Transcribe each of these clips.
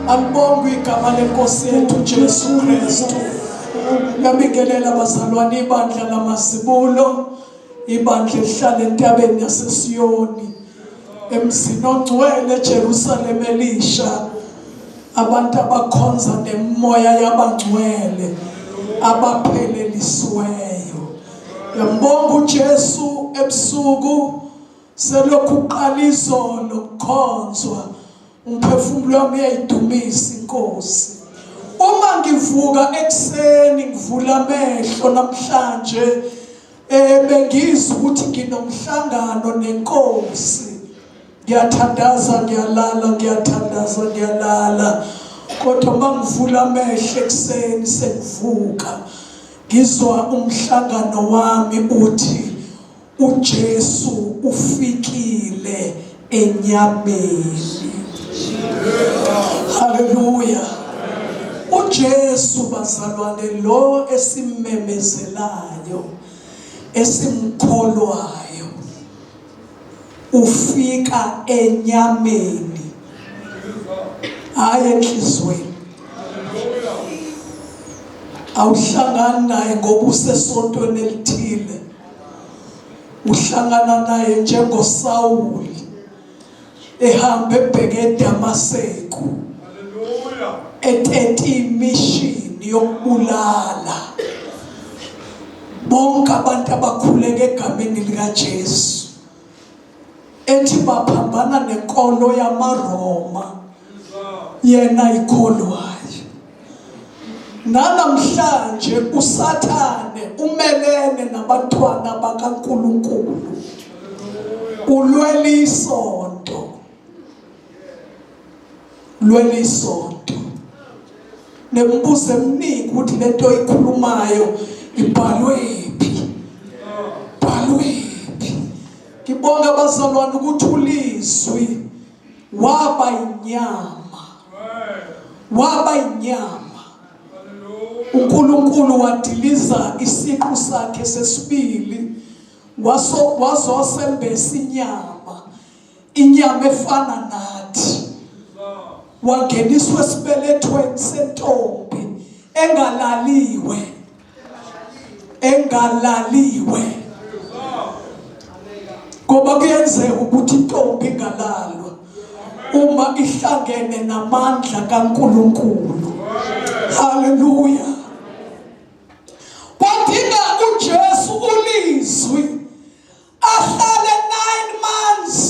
Alibonge igama lenkosi yethu Jesu Kristu. Ngiyabingelela abazalwane ibandla lamazibulo, ibandla elihlala entabeni yaseSiyoni, emzini ongcwele eJerusalem elisha, abantu abakhonza nemoya yabangcwele abaphelelisiweyo. Ngiyambonga uJesu ebusuku selokhu uqala izolo kukhonzwa, umphefumulo wami uyayidumisa inkosi. Uma ngivuka ekseni ngivula amehlo namhlanje bengizwa ukuthi nginomhlangano nenkosi. Ngiyathandaza ngiyalala, ngiyathandaza ngiyalala, kodwa mangivula amehlo ekseni sengivuka ngizwa umhlangano wami uthi uJesu ufikile enyameni. Hallelujah. uJesu bazalwane lo esimemezelayo, esimkholwayo, ufika enyameni, hayi enhlizweni. Awuhlangani naye ngoba usesontweni elithile, uhlangana naye njengoSawuli ehamba ebheke eDamaseko, ethethe imishini yokubulala bonke abantu abakhuleka egameni likaJesu, ethi baphambana nenkolo yamaRoma yena ikholwayo. Namhlanje uSathane umelene nabantwana bakaNkulunkulu, ulwela isonto, lwela isonto. Nembuzo eminingi ukuthi lento ikhulumayo ibhalwephi, ibhalwephi. Ngibonga abazalwane ukuthi ulizwi waba inyama, waba inyama. uNkulunkulu wadiliza isiqu sakhe sesibili wazosembesa inyama efana nathi, wangeniswa esibelethweni sentombi engalaliwe, ngoba kuyenzeka ukuthi intombi ingalalwa uma ihlangene namandla kaNkulunkulu. Hallelujah. Kwadinga uJesu ulizwi ahlale 9 months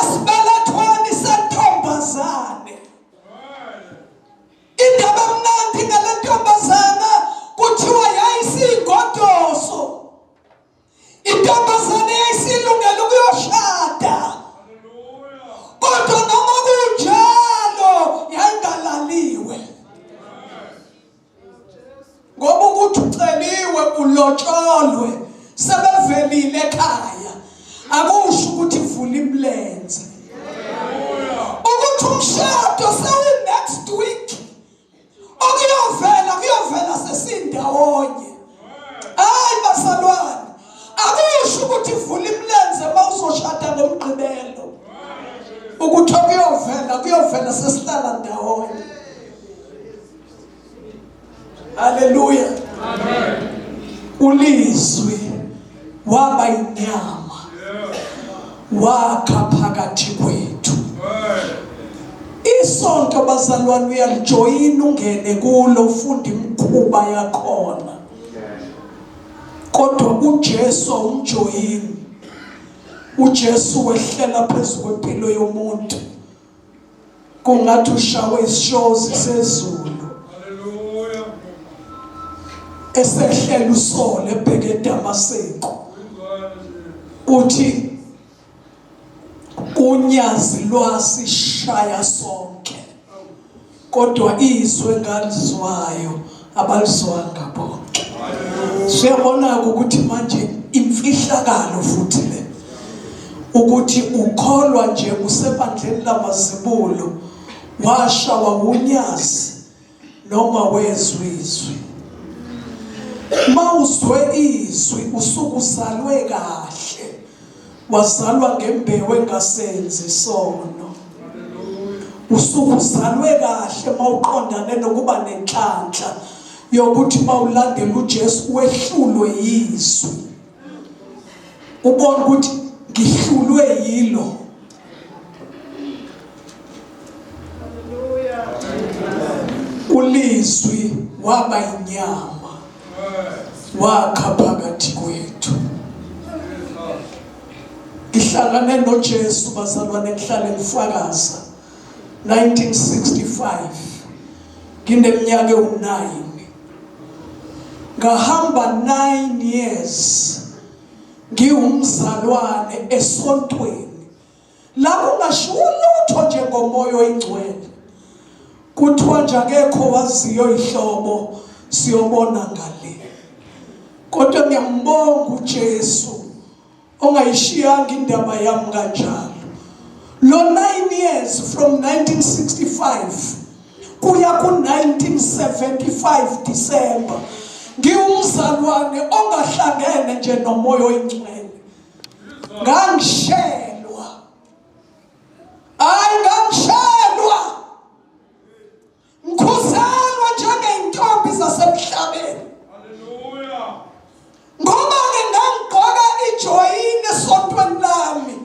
esibelethweni sentombazane. Indaba emnandi ngale ntombazane kuthiwa yayisigodoso. Intombazane yayisilungele ukuyoshada, kodwa noma kunjalo yangalaliwe, ngoba ukuthi uceliwe ulotsholwe sebevelile ekhaya akusho ukuthi vula imlenze. Ukuthi umshado sewu next week okuyovela sesindawonye. Hayi bazalwane, akusho ukuthi vula imlenze mawuzoshada ngomgqibelo, ukuthi kuyovela sesihlala ndawonye. Hallelujah. Amen. Ulizwi waba inyama, wakha phakathi kwethu. Isonto bazalwane uyalijoyina ungene kulo ufunda imikhuba yakhona, kodwa uJesu umjoyini. uJesu wehlela phezu kwempilo yomuntu kungathi ushawe isishozi sezulu. Esehlela usole ebheke eDamaseko, uthi unyazi lwasishaya sonke, kodwa izwi engalizwayo abalizwanga bonke. Siyabona ukuthi manje imfihlakalo futhi le, ukuthi ukholwa nje usebandleni lamazibulo washawa unyazi noma wezwe izwi. Mawuzwe izwi usuku uzalwe kahle, wazalwa ngembewu engasenzi isono. usuku uzalwe kahle mawuqondane nokuba nenhlanhla yokuthi mawulandela uJesu wehlulwe yizwi, ubone ukuthi ngihlulwe yilo. Ulizwi waba inyama wakha phakathi kwethu. Ngihlangane noJesu bazalwane, ngihlale ngifakaza 1965 ngineminyaka ewu9. Ngahamba 9 years ngiwumzalwane esontweni la kungashiwo lutho njengomoya oyingcwele. Kuthiwa nje akekho waziyo ihlobo siyobona ngale. Kodwa ngiyambonga uJesu ongayishiyanga indaba yami kanjalo. Lo 9 years from 1965 kuya ku1975 December ngiwumzalwane ongahlangene nje nomoya oyingcwele. Ngangishelwa, ngangishelwa, ngikhuzelwa njengeyintombi zasemhlabeni. Haleluya. Ngoba ke ngangigqoka ijoyini esontweni lami,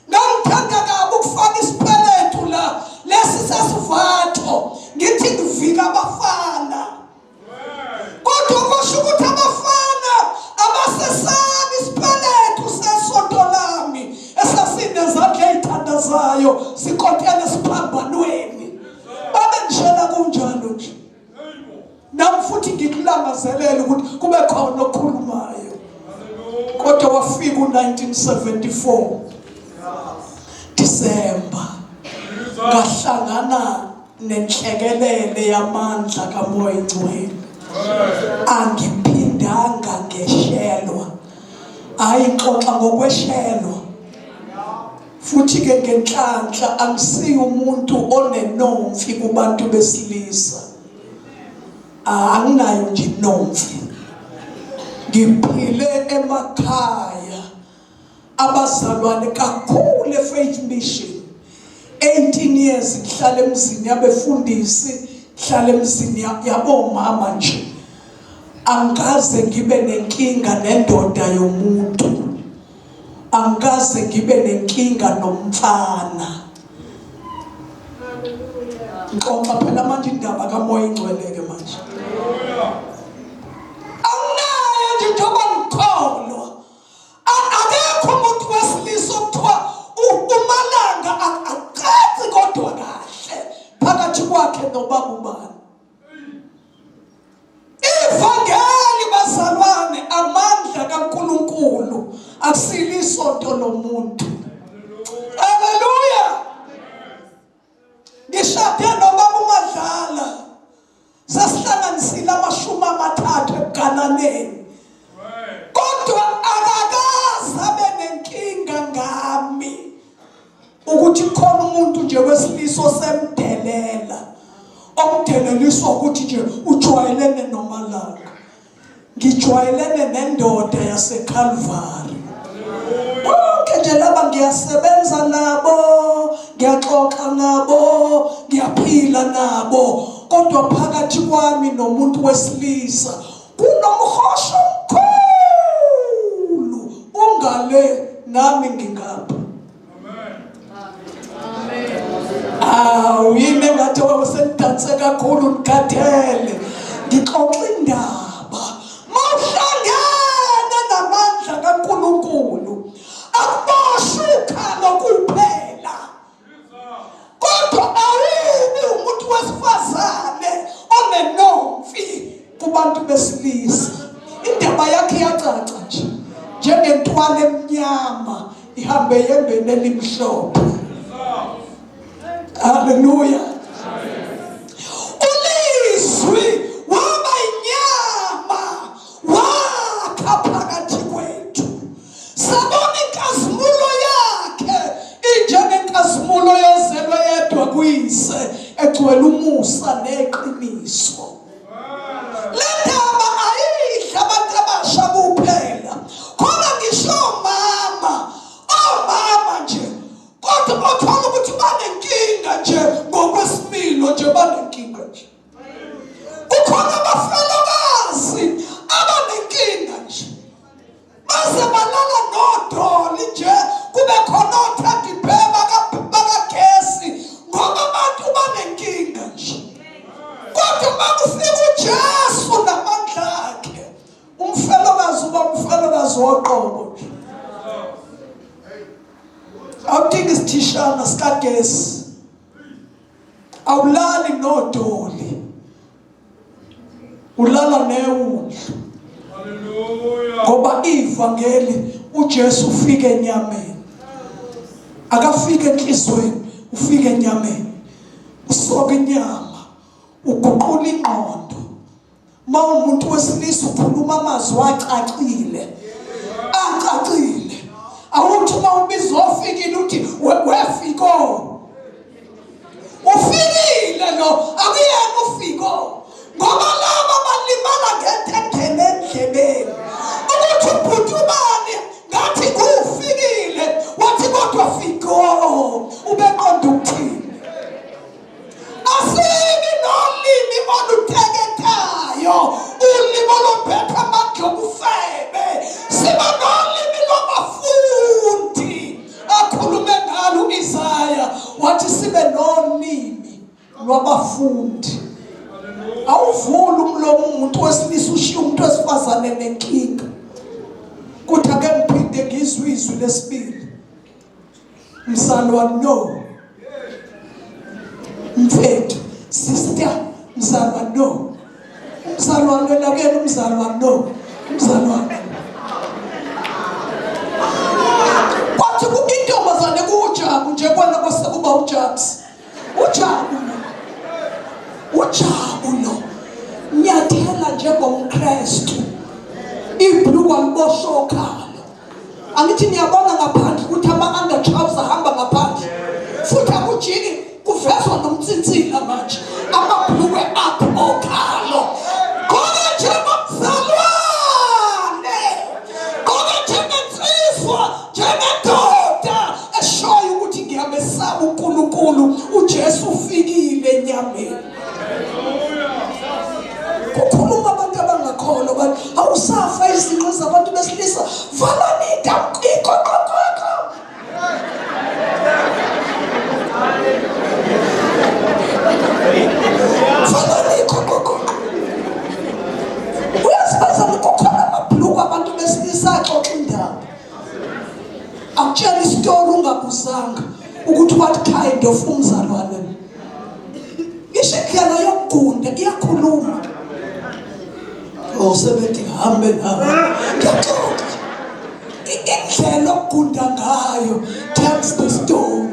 ngangithanda kabi ukufaka isipelethu la lesi sesivatho ngithi ngivika abafana. Kodwa kusho ukuthi abafana abasesabi isipelethu sesonto lami esasinezandla ezithandazayo sikhothele siphambanweni. Babengishela kunjalo nje. Nami futhi ngikulangazelela ukuthi kube khona okhulumayo. Kodwa wafika u1974 December ngahlangana nenhlekelele yamandla kaMoya Ngcwele. Angiphindanga ngeshelwa, ayixoxa ngokweshelwa. Futhi ke ngenhlanhla angisiyo umuntu onenomfi kubantu besilisa. Anginayo nje nomfi. Ngiphile emakhaya abazalwane kakhulu eFaith Mission. 18 years ngihlala emzini yabefundisi, ngihlala emzini yabomama nje. Angikaze ngibe nenkinga nendoda yomuntu. Angikaze ngibe nenkinga nomfana. Ngixoxa phela manje indaba kaMoya Ngcwele ke manje. Anginayo nje njengoba ngikholwa. Akekho umuntu wesilisa okuthiwa uMalanga akacaci kodwa kahle phakathi kwakhe nobaba ubani. Ivangeli bazalwane amandla kaNkulunkulu akusile isonto lomuntu. Haleluya. Ngishade nobaba uMadlala sasihlanganisile 30 ebugananeni. Kodwa akakaze abe nenkinga ngami ukuthi khona umuntu nje wesilisa osemdelela, omdeleliswa ukuthi nje ujwayelene noMalanga. Ngijwayelene nendoda yaseCalvary. Bonke nje laba ngiyasebenza nabo, ngiyaxoxa nabo, ngiyaphila nabo. Kodwa phakathi kwami nomuntu wesilisa kunomhosha omkhulu. Ungale nami ngingapha. Yini ngathi wayesendanse kakhulu ngikhathele. Ngixoxa indaba. Mawuhlangene namandla kaNkulunkulu akuboshi ukhalo kuphela. Kodwa awubi umuntu wesifazane onenomfi kubantu besilisa. Indaba yakhe iyacaca nje. Njengentwala emnyama ihambe yembeni elimhlophe. Haleluya. Ulizwi waba inyama wakha phakathi kwethu. Sabona inkazimulo yakhe injengenkazimulo yozelwe yedwa kuyise egcwele umusa neqiniso. Le ndaba ayidla abantu abasha kuphela. Khona ngisho omama nje. Kodwa uthola ukuthi banenkinga nje kodwa makufika uJesu namandla akhe, umfelokazi uba umfelokazi woqobo. Awudingi isithishana sikagesi, awulali nodoli, ulala newundlu. Ngoba ivangeli uJesu ufike enyameni, akafike enhlizweni, ufike enyameni. Usoka inyama, uguqula ingqondo. Ma umuntu wesilisa ukhuluma amazwi acacile, acacile. Awuthi uma ubizwa ofikile uthi wefiko, ufikile lo, akuyena ufiko. Ngoba laba balimala ngentendele endlebeni ukuthi ubhuti ubani ngathi ufikile, wathi kodwa fiko, ubeqonda ukuthini. Asibi nolimi olutheketayo, ulimi oluphethe amandla obufebe. Siba nolimi lwabafundi akhulume ngalo Isaya, wathi sibe nolimi lwabafundi. Awuvula umlomo umuntu wesilisa ushiya umuntu wesifazane nenkinga. Kuthi ake ngiphinde ngizwe izwi lesibili. Mzalwane no. Mfethu, sister, mzalwane no. Mzalwane nakuyena umzalwane no. Mzalwane. Kwathi intombazane kuJabu nje kwena kwasekuba uJabs. uJabu lo nyathela njengomKristu, ibhluku aliboshokhalo. Angithi niyabona ngaphandle ukuthi ama-undertrousers ahamba ngaphandle, futhi akujiki kuvezwa nomtsintsila manje, amabhluku aphokhalo. Khona njengomzalwane, khona njengensizwa, njengendoda eshoyo ukuthi ngiyamesaba uNkulunkulu. uJesu ufikile enyameni. Kukhuluma abantu abangakholwa bathi awusafa izinqo zabantu besilisa, valani idamqiko. Valani ikoko. Uyazibaza kukhona amabhluku abantu besilisa axoxa indaba. Akutshela isitori ungabuzanga ukuthi what kind of umzalwane. Ishekela yokugunda iyakhuluma. Sebethi hambe nawe. Ngiyaxoxa. Indlela okugunda ngayo tells the story.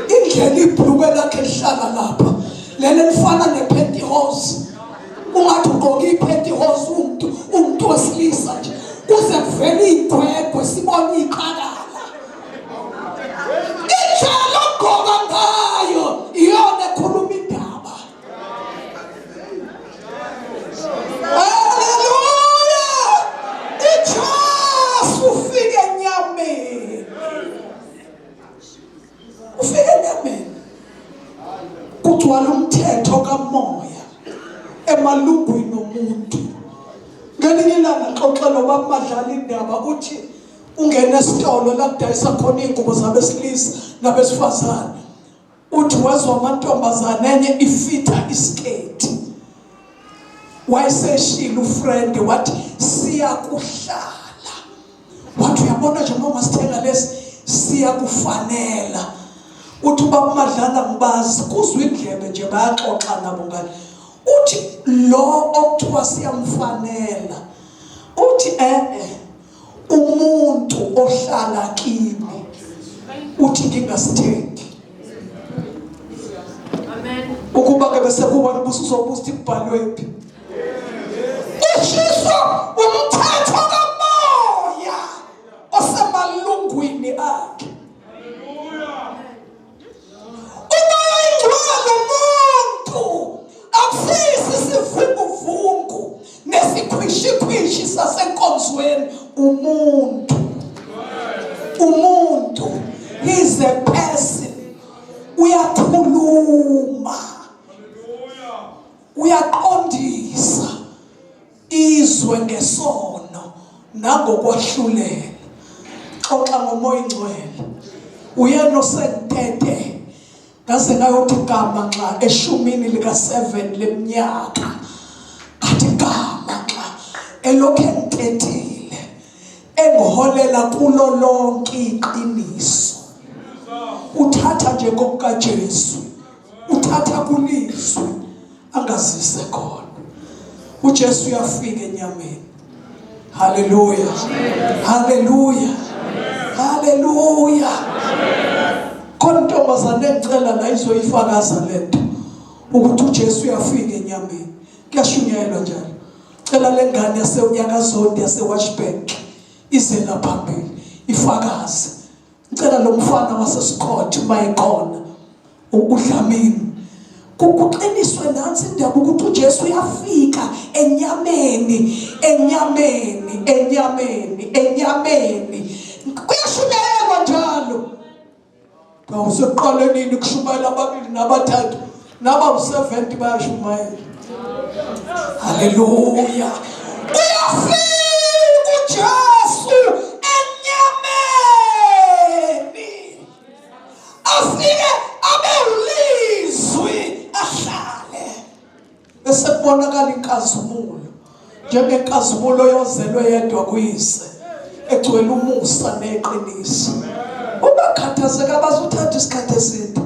Indlela ibhluku lakhe lihlala lapha. Lele lifana nepantyhose. Ungathi ugqoke ipantyhose umuntu wesilisa nje. Kuze kuvele igwegwe sibone iqakala. Indlela ogqoka ngayo iyona ekhuluma indaba. Hallelujah! Ijesu ufike enyameni. Ufike enyameni. Kugcwala umthetho kamoya emalungwini omuntu. Ngelinye ilanga xoxa nobaba Madlala indaba uthi ungena esitolo la kudayisa khona ingubo zabesilisa nabesifazane. Uthi wazwa amantombazane enye ifitha isketi. Wayeseshila ufriend wathi siyakuhlala. Wathi uyabona nje uma sithenga lesi siyakufanela. Uthi ubaba Madlala ngibazi kuzwa indlebe nje bayaxoxa nabo ngale. Uthi lo okuthiwa siyamfanela. Uthi umuntu ohlala kimi uthi ngingasithengi. Amen. Ukuba ke bese kuba ubusuzobuza ukuthi kubhalwephi. Ushiso umthetho kamoya osemalungwini akhe. Hallelujah. Umoya ingcwele umuntu akusisi sivunguvungu nesikhwishikhwishi sasenkonzweni. Umuntu is a person. Uyakhuluma, uyaqondisa izwe ngesono nangokwahlulela. Xoxa ngomoya ingcwele. Uyena osentete ngaze ngayothi gama nxa eshumini lika7 leminyaka athi gama nxa elokhu entetile engiholela kulo lonke iqiniso uthatha nje kokukaJesu uthatha kulizwi angazise khona uJesu uyafika enyameni. Haleluya, haleluya, haleluya. Khona intombazane engicela la izoyifakaza lento ukuthi uJesu uyafika enyameni. Kuyashunyayelwa njalo. Cela lengane yaseNyakazodi yaseWashburn ize la phambili ifakaze. Ngicela lo mfana waseScott mayikhona uDlamini kuqiniswe nansi indaba ukuthi uJesu uyafika enyameni, enyameni, enyameni, enyameni. Kuyashunyayelwa njalo. Kawuseqala nini kushumayela ababili nabathathu naba u70 bayashumayela. Haleluya. Uyafika uJesu enyameni. Afike abe ulizwi ahlale. Bese kubonakala inkazimulo. Njengenkazimulo yozelwe yedwa kuyise egcwele umusa neqiniso. Ubakhathazeka bazuthatha isikhathi eside.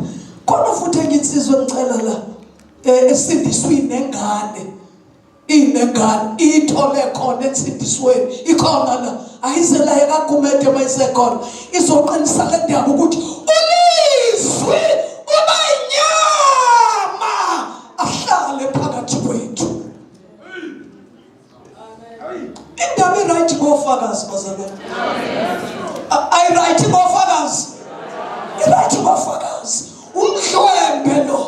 Khona futhi enginsizwe ngicela la esindiswe inengane. Inengane ithole khona ensindisweni ikhona la ayize la ekaGumede mayisekhona izoqinisa le ndaba ukuthi ulizwi ubaynyama ahlale phakathi kwethu. Indaba right ngofakazi bazalwane. I right ngofakazi. Right ngofakazi. Umhlwembe lo.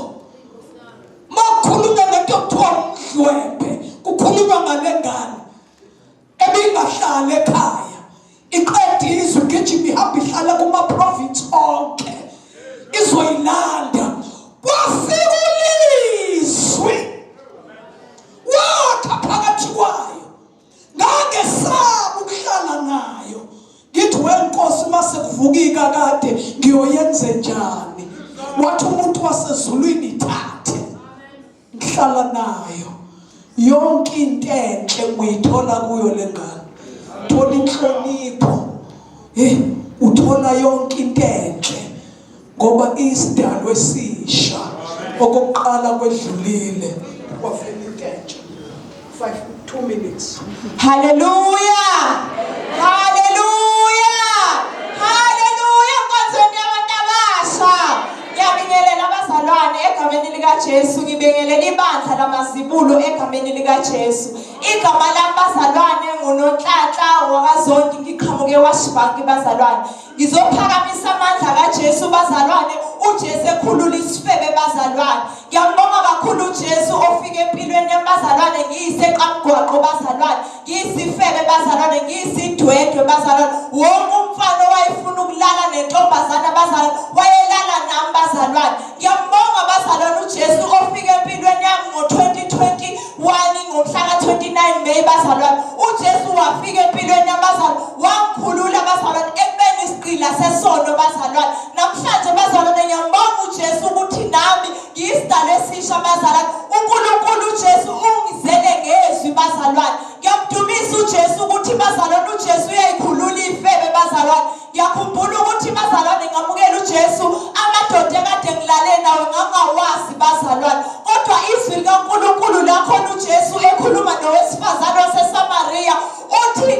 Makhuluma ngento kuthiwa umhlwembe. Kukhuluma ngalengane ebingahlala ekhaya iqedile izwi gijima ihamba ihlala kuma province onke izoyilanda wafika ulizwi wakha phakathi kwayo ngangesaba ukuhlala nayo ngithi wenkosi mase kuvukika kade ngiyoyenze njani wathi umuntu wasezulwini ithathe ngihlala nayo yonke into enhle uyithola kuyo lengane. Thola inhlonipho. Uthola yonke into enhle ngoba isidalwa esisha okokuqala kwedlulile kwafika into enhle. 2 minutes. Hallelujah. Hallelujah. Hallelujah. Nkonzweni yabantu abasha. Ngiyabingelela abazalwane egameni likaJesu, ngibingelela ibandla lamazibulo egameni likaJesu. Igama labazalwane nguNonhlanhla wakaZondi, ngiqhamuke eWashburn bazalwane. Ngizophakamisa amandla kaJesu bazalwane. uJesu ekhulula isifebe bazalwane. Ngiyambonga kakhulu uJesu ofike empilweni yabazalwane ngiyiseqamgwaqo bazalwane. Ngiyisifebe bazalwane, ngiyisidwedwe bazalwane. Wonke umfana wayefuna ukulala nentombazana bazalwane wayelala nami bazalwane. Ngiyambonga bazalwane uJesu ofike empilweni yami ngo-2021 ngomhla ka-29 May bazalwane. uJesu wafika empilweni yabazalwane wangikhulula bazalwane ekubeni isigqila sesono bazalwane. Namhlanje bazalwane ngiyambonga uJesu ukuthi nami ngiyisidalwa esisha bazalwane. uNkulunkulu uJesu ungizele ngezwi bazalwane. Ngiyamdumisa uJesu ukuthi bazalwane uJesu uyayikhulula ifebe bazalwane. Ngiyakhumbula ukuthi bazalwane ngamukela uJesu amadoda ekade ngilale nawe ngangawazi bazalwane. Kodwa izwi likaNkulunkulu lakhona uJesu ekhuluma nowesifazane waseSamaria uthi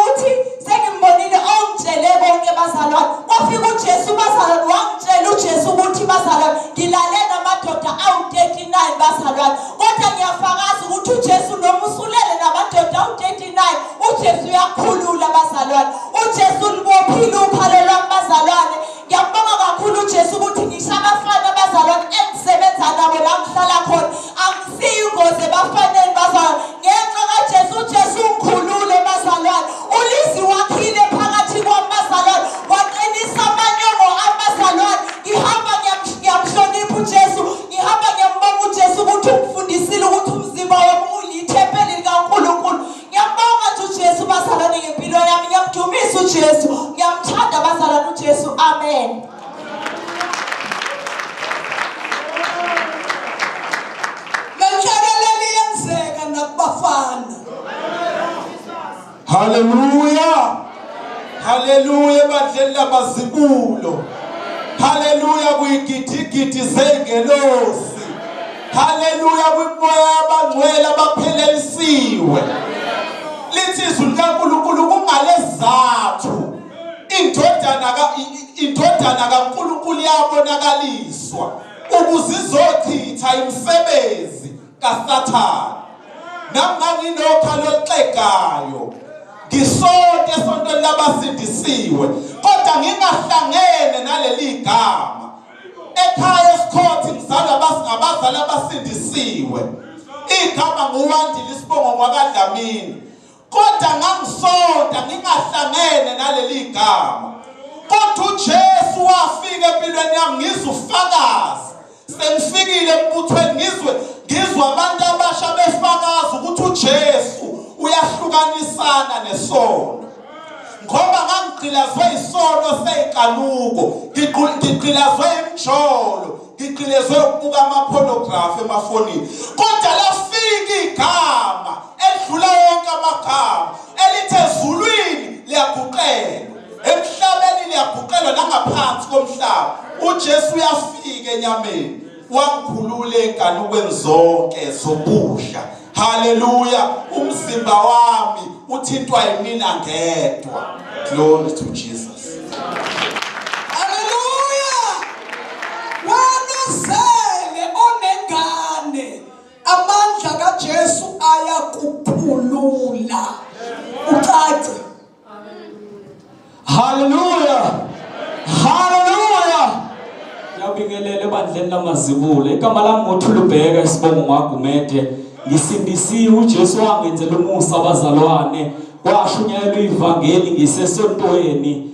uthi sengimbonile ongitshele konke bazalwane. Kwafika uJesu bazalwane wangitshela uJesu ukuthi bazalwane ngilale namadoda awu-39 bazalwane. Kodwa ngiyafakaza ukuthi uJesu noma usulele namadoda awu-39 uJesu uyakhulula bazalwane. uJesu libophile ukhalo lwami bazalwane. Ngiyabonga kakhulu uJesu ukuthi ngisho abafana bazalwane engisebenza nabo la ngihlala khona angisiyi ingozi ebafaneni bazalwane. Ngenxa kaJesu uJesu ungikhulule bazalwane. Ulizwi wakhile phakathi kwami bazalwane, waqinisa amanyongo abazalwane. Ngihamba ngiyamhlonipha uJesu, ngihamba ngiyambonga uJesu ukuthi ungifundisile ukuthi umzimba wami ulithempeli likaNkulunkulu. Ngiyambonga nje uJesu bazalwane ngempilo yami, ngiyamdumisa uJesu, ngiyamthanda bazalwane uJesu. Amen. Hallelujah. Hallelujah bandleni lamazibulo. Hallelujah kuyigidigidi zengelosi. Hallelujah kumoya abangcwele abaphelelisiwe. Lithi izwi likaNkulunkulu kungalezathu indodana kaNkulunkulu yabonakaliswa ukuze izochitha imisebenzi kaSathane. Nanganginokhalo oluxegayo ngisonke esontweni labasindisiwe kodwa ngingahlangene naleli gama ekhaya esikhothi ngizalwa abazali abasindisiwe igama nguwandile isibongo kwaKadlamini kodwa ngangisonta ngingahlangene naleli gama kodwa uJesu wafika empilweni yami ngizufakazi sengifikile embuthweni ngizwe abantu abasha befakaza ukuthi uJesu uyahlukanisana nesono ngoba ngangigqilazwe isono seyiqanuko ngigqilazwe imjolo ngigqilazwe ukubuka ama-pornography emafonini kodwa lafika igama edlula wonke amagama elithi ezulwini liyaguqelwa emhlabeni liyaguqelwa nangaphansi komhlaba uJesu uyafika enyameni wangikhulula enkanukweni zonke zobusha. Hallelujah. Umzimba wami uthintwa yimina ngedwa. Glory to Jesus. Hallelujah. Wanozele onengane amandla kaJesu ayakuphulula. Ucace. Hallelujah. Hallelujah. Ngiyabingelele bandleni lamazibulo. Igama lami ngoThulubheka isibongo ngwagumede. Ngisindisiwe uJesu wangenzela umusa abazalwane. Kwashunyayelwa ivangeli ngisesontweni.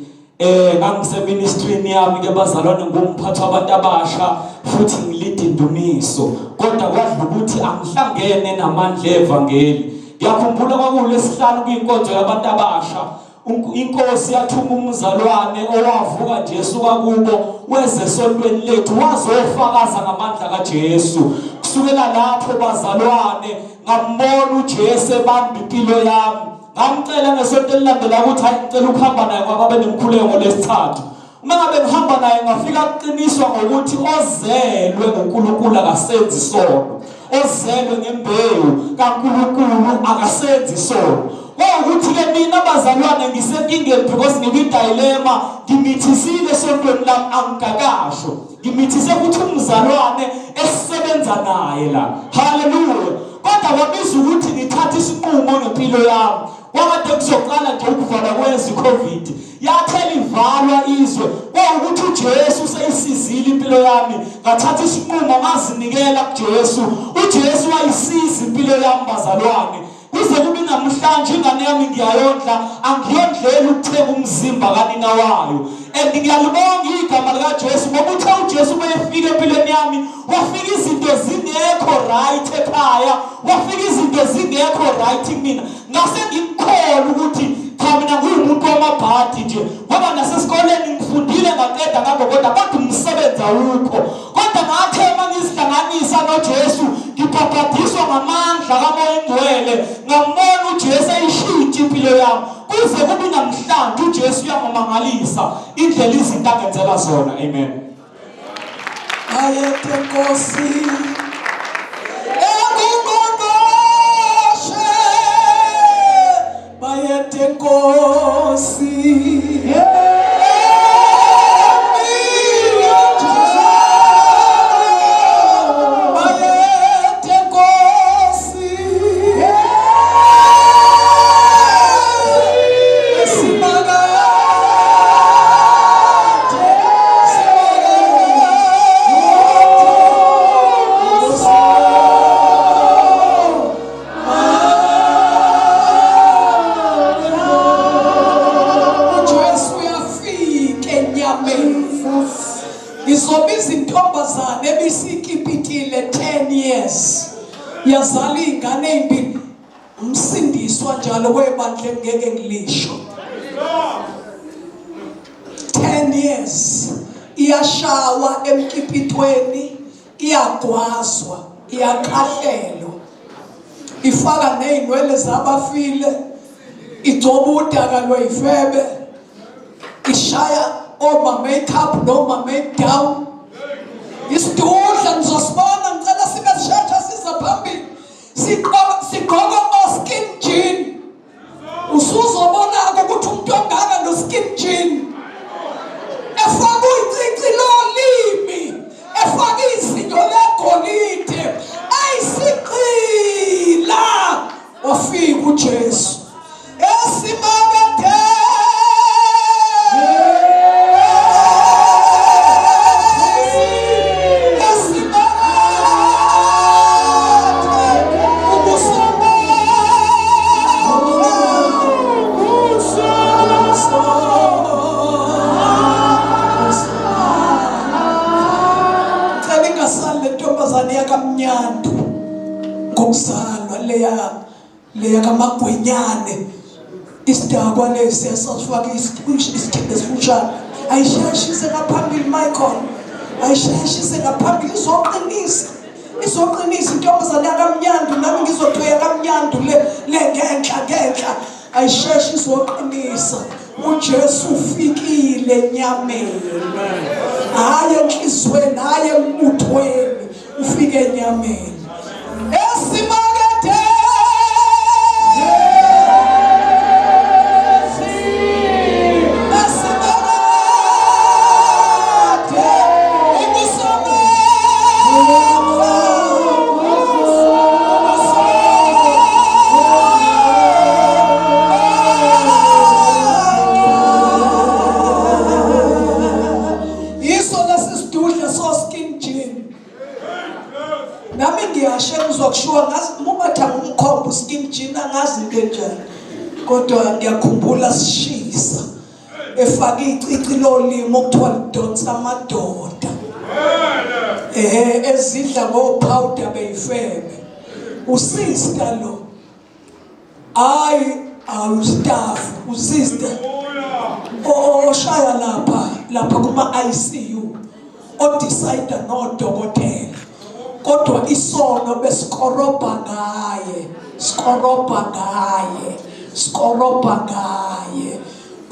Ngangiseministrini yami ke bazalwane ngumphathi wabantu abasha futhi ngilida indumiso. Kodwa kwadla ukuthi angihlangene namandla evangeli. Ngiyakhumbula kwakulesihlanu kwinkonzo yabantu abasha. Inkosi yathuma umzalwane owavuka Jesu kakubo weze esontweni lethu wazofakaza ngamandla kaJesu. Kusukela lapho bazalwane ngambona uJesu ebamba impilo yami. Ngamcela ngesonto elilandela ukuthi hayi ngicela ukuhamba naye ngoba benemkhuleko lesithathu. Uma ngabe ngihamba naye ngafika kuqiniswa ngokuthi ozelwe ngoNkulunkulu akasenzi isono. Ozelwe ngembewu kaNkulunkulu akasenzi isono. Ukuthi ke mina bazalwane ngisenkingeni because ngikwidilemma ngimithisile esontweni lami angigakasho ngimithise ukuthi umzalwane esisebenza naye la. Hallelujah. Kodwa wabiza ukuthi ngithathe isinqumo ngempilo yami wakade kuzoqala nje ukuvala kwezi COVID yathela ivalwa izwe ukuthi uJesu seyisizile impilo yami ngathatha isinqumo ngazinikela kuJesu. uJesu wayisiza impilo yami bazalwane kuze kube namhlanje ingane yami ngiyayondla angiyondlela ukuthenga umzimba kanina wayo. And ngiyalibonga igama likaJesu ngoba uthe uJesu mayefika empilweni yami wafika izinto zingekho right ekhaya wafika izinto zingekho right kimina ngase ngikukhola ukuthi cha mina ngumuntu wamabhadi nje ngoba nasesikoleni ngifundile ngaqeda ngakho kodwa umsebenzi awukho kodwa ngathema ngizihlanganisa noJesu ngibhabhadiswa ngamandla kaMoya Ingcwele ngambona uJesu ayishintsha impilo yami kuze kube namhlanje uJesu uyangimangalisa indlela izinto angenzela zona. Amen. Ayethe Nkosi bayethe Nkosi ngizobiza intombazane ebisikipitile 10 years yazala ingane ezimbili umsindiswa njalo kwebandla ngeke ngilisho 10 years iyashawa emkipitweni iyagwazwa iyakhahlelwa ifaka nezinwele zabafile igcoba udaka lweyifebe, ishaya oma makeup noma make down. Isidudla nizosibona, ngicela sibe sishesha siza phambili. Sigqoka o-skin jean. Usuzobona ukuthi umuntu ongaka no-skin jean efaka uyincici lolimi, efaka izinyo legolide, ayisiqila wafika uJesu esimakade. Yakamnyandu ngokuzalwa leya kamagwenyane isidakwa lesi esifaka isithimba esifushane, ayisheshise ngaphambili Michael, ayisheshise ngaphambili, izoqinisa intombazane yakamnyandu, nami ngizothoya kamnyandu le ngenhla ayisheshe izoqinisa. uJesu ufikile enyameni, hayi enhlizweni, hayi emuthweni, ufike enyameni esimakade. Ngizokushuwa ngazi mubatha ngumkhombo skin jean angazi kanjani, kodwa ngiyakhumbula sishisa efaka icici lolimo okuthiwa lidonsa amadoda, ezidla ngopowder beyifebe. Usister lo hayi awustaff, usister oshaya lapha kuma ICU odecide nodokotela, kodwa isono besikoroba ngaye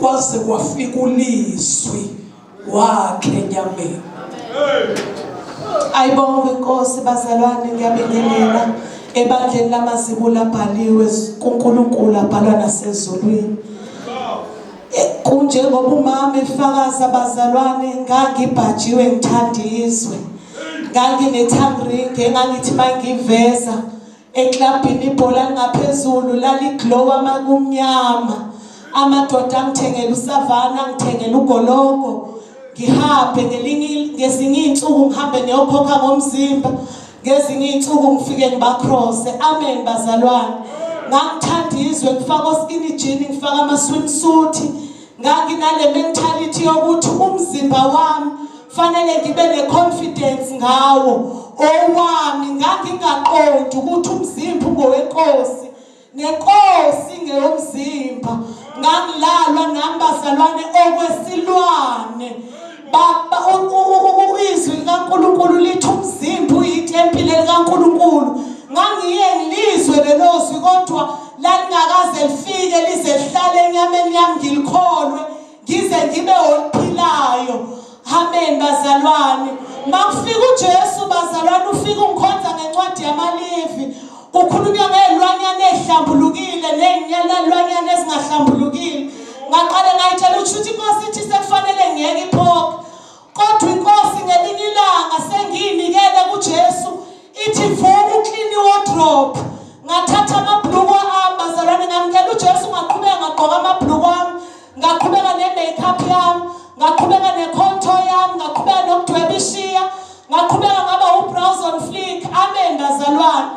kwaze kwafika ulizwi wakhe enyameni. Ayibonge Inkosi bazalwane, ngiyabingelela ebandleni lamazibulo abhaliwe kuNkulunkulu abhalwa nasezulwini. Kunjengoba umama efakaza bazalwane, ngangibhajiwe ngithandizwe, ngangine-tongue ring engangithi mangiveza eklabhini ibhola ngaphezulu laliglow amakumnyama, amadoda angithengela usavana, angithengela ugologo, ngihambe ngezinye iy'nsuku ngihambe niyokhokha ngomzimba, ngezinye iy'nsuku ngifike ngibacrosse. Amen bazalwane, ngangithandizwe ngifaka oskini jean, ngifaka ama-swimsuit, nganginale mentality yokuthi umzimba wami fanele ngibe ne-confidence ngawo owami. Ngangingaqondi ukuthi umzimba ungowenkosi nenkosi ngeyomzimba. Ngangilalwa nami bazalwane okwesilwane. Izwi likaNkulunkulu lithi umzimba uyitempile likaNkulunkulu. Ngangiye ngilizwe lelo zwi, kodwa lalingakaze lifike lize lihlale enyameni yami ngilikholwe ngize ngibe oluphilayo. Amen bazalwane. Makufika uJesu bazalwane, ufika ungikhonza ngencwadi yamaLevi, kukhulunywa ngezilwanyana ezihlambulukile nezilwanyana ezingahlambulukile. Ngaqale ngayitshela ukuthi Inkosi ithi sekufanele ngiyeke iphokha, kodwa Inkosi ngelinye ilanga sengiyinikele kuJesu ithi vuka uclean wardrobe. Ngathatha amabhuluku ami bazalwane, ngamkela uJesu, ngaqhubeka ngagqoka amabhuluku ami, ngaqhubeka ne-makeup yami, ngaqhubeka ne-contour yami, ngaqhubeka nokudweba ishiya, ngaqhubeka ngaba u-brows on flick. Amen bazalwane.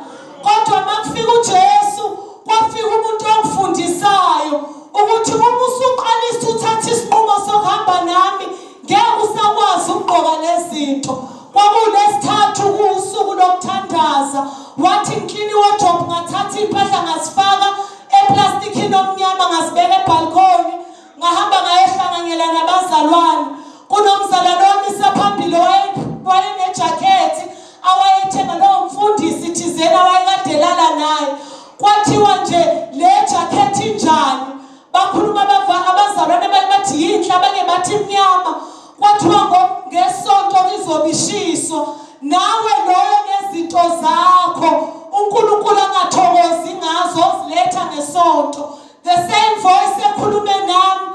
Kodwa makufika uJesu, kwafika umuntu ongifundisayo ukuthi uma usuqalisa uthatha isinqumo sokuhamba nami, ngeke usakwazi ukugqoka lezinto. Kwakulesithathu kusuku lokuthandaza, wathi ngiclean wardrobe, ngathatha impahla ngasifaka eplastikini omnyama, ngasibeka ebalcony, ngahamba ngayehlanganyela nabazalwane. Kunomzalwane wami saphambili wayenejakhethi awayethenga lowo mfundisi thizeni awayekadelala naye. Kwathiwa nje le jakhethi njani, ushiswa nawe loyo nezinto zakho uNkulunkulu angathokozi ngazo ziletha ngesonto. The same voice ekhulume nami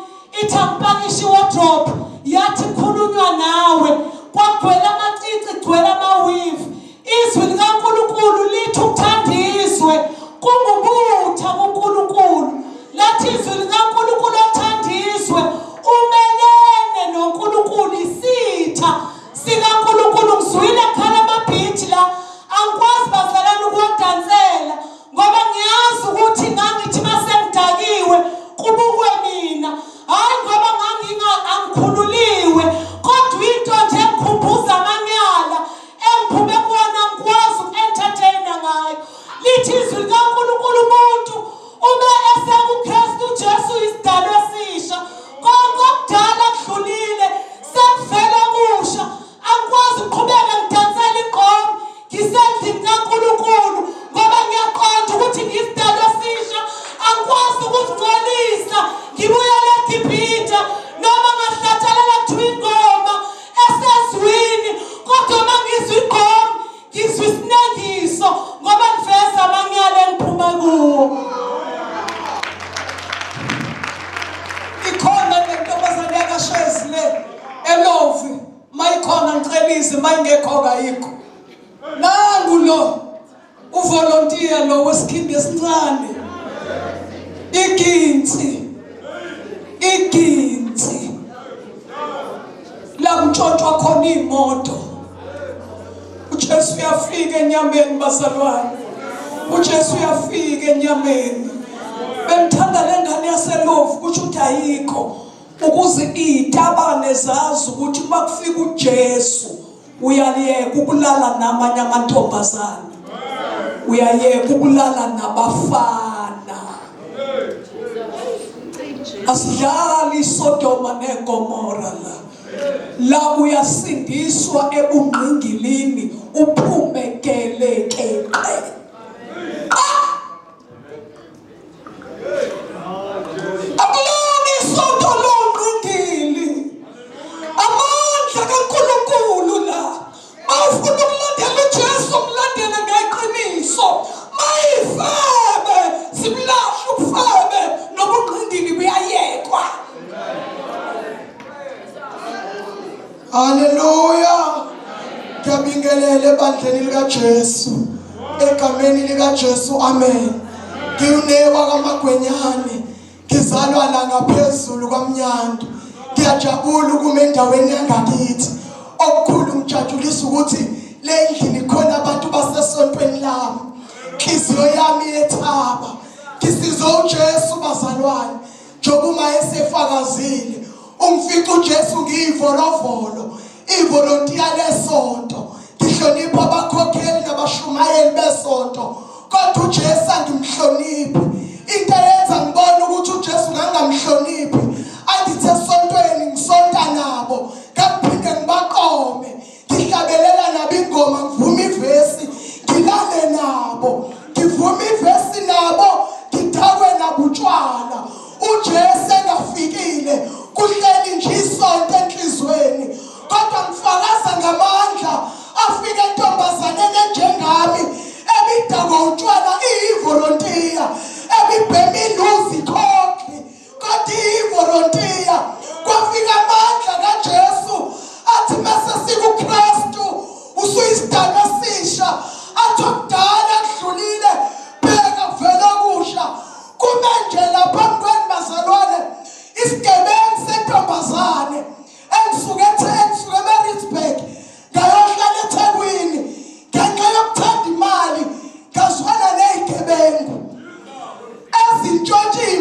ithi angipakishe wardrobe yathi khulunywa nawe kwagcwele amacici gcwele amawivu. Izwi likaNkulunkulu lithi uthandizwe kungubutha kuNkulunkulu. Lathi izwi likaNkulunkulu othandizwe umelene noNkulunkulu isitha sikaNkulunkulu. Ngizwile khala amabhithi la angikwazi bazalana ukuwadansela ngoba ngiyazi ukuthi ngangithi masengidakiwe kubukwe mina, hayi ngoba angikhululiwe kodwa into nje engikhumbuza amanyala engiphume kuwona ngikwazi uku-entertaina ngayo. Lithi izwi likaNkulunkulu umuntu ube esekuKristu uJesu isidalwa esisha, konke okudala kudlulile sekuvele kusha. Angikwazi ukuqhubeka ngidansela igqomo ngisendlini kaNkulunkulu ngoba ngiyaqonda ukuthi ngiyisidalwa esisha. Angikwazi ukuzingcolisa ngibuyele eGibhithe noma ngahlathalela kuthiwa ingoma esezwini, kodwa uma ngizwa igqomo ngizwa isinengiso ngoba liveza amanyala engiphuma kuwo. Ikhona le ntombazane yakaShezi le eLovi, mayikhona ngicelize, mayingekho kayikho. Nangu lo uvolontiya lo wesikhindi esincane, iginsi la mtshontshwa khona imoto. uJesu uyafika enyameni bazalwane, uJesu uyafika enyameni. Bengithanda le ngane yaseLovi kusho ukuthi ayikho ukuze itabane zazi ukuthi makufika uJesu uyayeka ukulala namanye amantombazane, uyayeka ukulala nabafana. Asidlali iSodoma neGomora la uyasindiswa ebungqingilini uphumekeleke. Akulona isonto longqingili, amandla kaNkulunkulu la. Awufuna ukulandela uJesu, mlandele ngeqiniso. Mayifebe simlahle ukufebe nobungqingili buyayekwa. Haleluya. Ngiyabingelela ebandleni likaJesu, egameni likaJesu, amen. Ngiwunewa kaMagwenyane, ngizalwa la ngaphezulu kwaMnyanto. Ngiyajabula ukuma endaweni yangakithi. Okukhulu ngijatshulisa ukuthi le ndlini khona abantu basesontweni lami. Inhliziyo yami yethaba ngisizwe uJesu bazalwane, njengoba uma esefakazile umfica uJesu ngiyivolovolo, ivolontiya lesonto. Ngihlonipha abakhokheli nabashumayeli besonto, kodwa uJesu angimhloniphi. Into eyenza ngibone ukuthi uJesu ngangamhloniphi, angithi esontweni ngisonta nabo ngaphinde ngibaqome, ngihlabelela nabo ingoma, ngivuma ivesi ngilale nabo, ngivuma ivesi nabo, ngithakwe nabo utshwala. uJesu engafikile kuhleli nje isonto enhlizweni, kodwa ngifakaza ngamandla afike entombazaneni enjengami ebidakwa utshwala, iyivolontiya, ebibhema iluzi khokhi, kodwa iyivolontiya. Kwafika amandla kaJesu athi mase sikuKristu usuyisidalwa esisha, athi okudala kudlulile bheka kuvela kusha. Kume nje lapha phambi bazalwane isigebengu sentombazane engisuke eMaritzburg ngayohlala eThekwini ngenxa yokuthanda imali, ngazwana nezigebengu ezintshontshiwe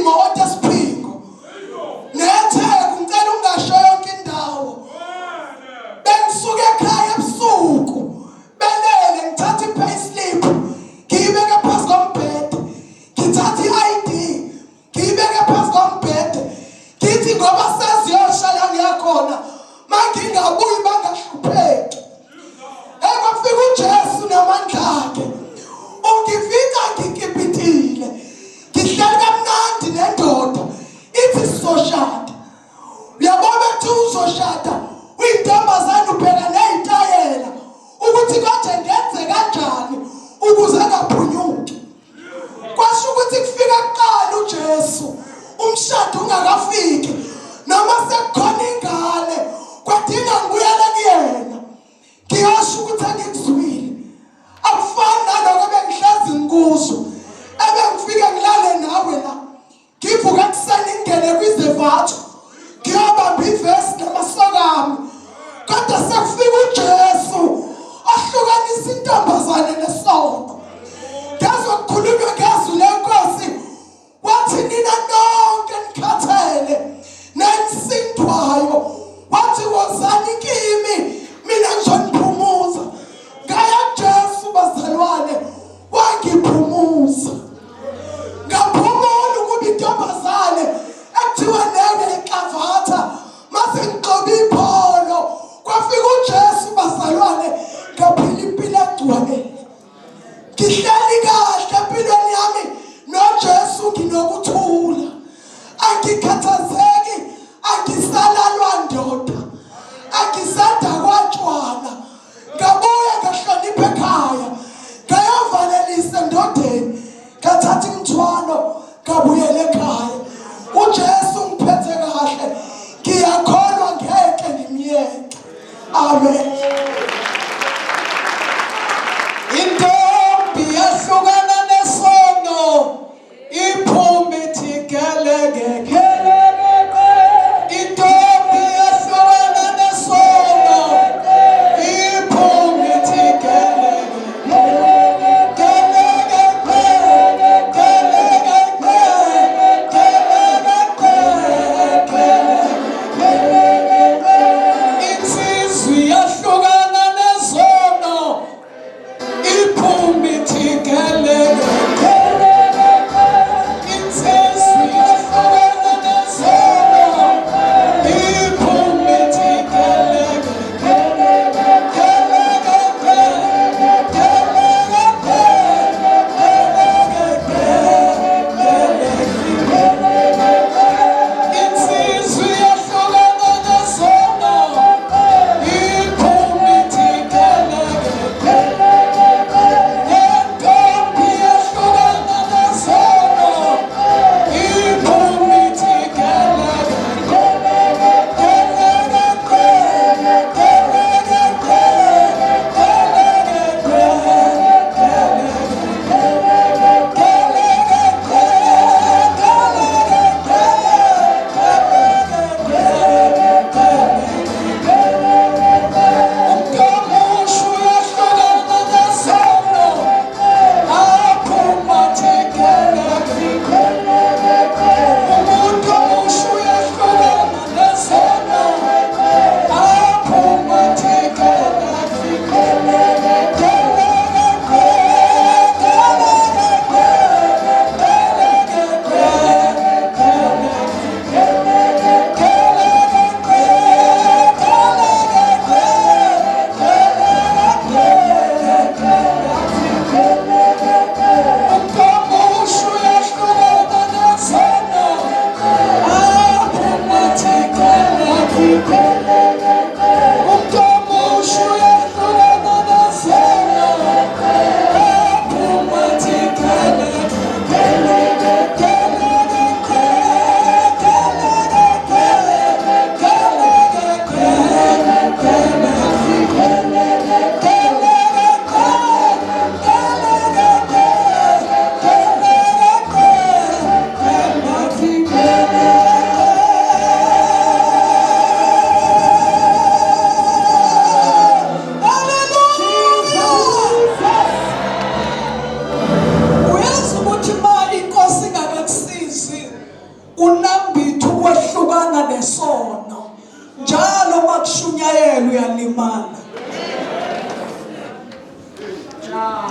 nginokuthula, angikhathazeki, angisalalwa ndoda, angisadakwa tshwala, ngabuya ngahlonipha ekhaya, ngayovalelisa endodeni, ngathatha imithwalo, ngabuyela ekhaya. uJesu ngiphethe kahle, ngiyakholwa ngeke ngimyeke. Amen. Intombi yahlukana nesono, iphume thigeleke. Intombi yahlukana nesono, iphume insizwe yahlukana nesono, iphume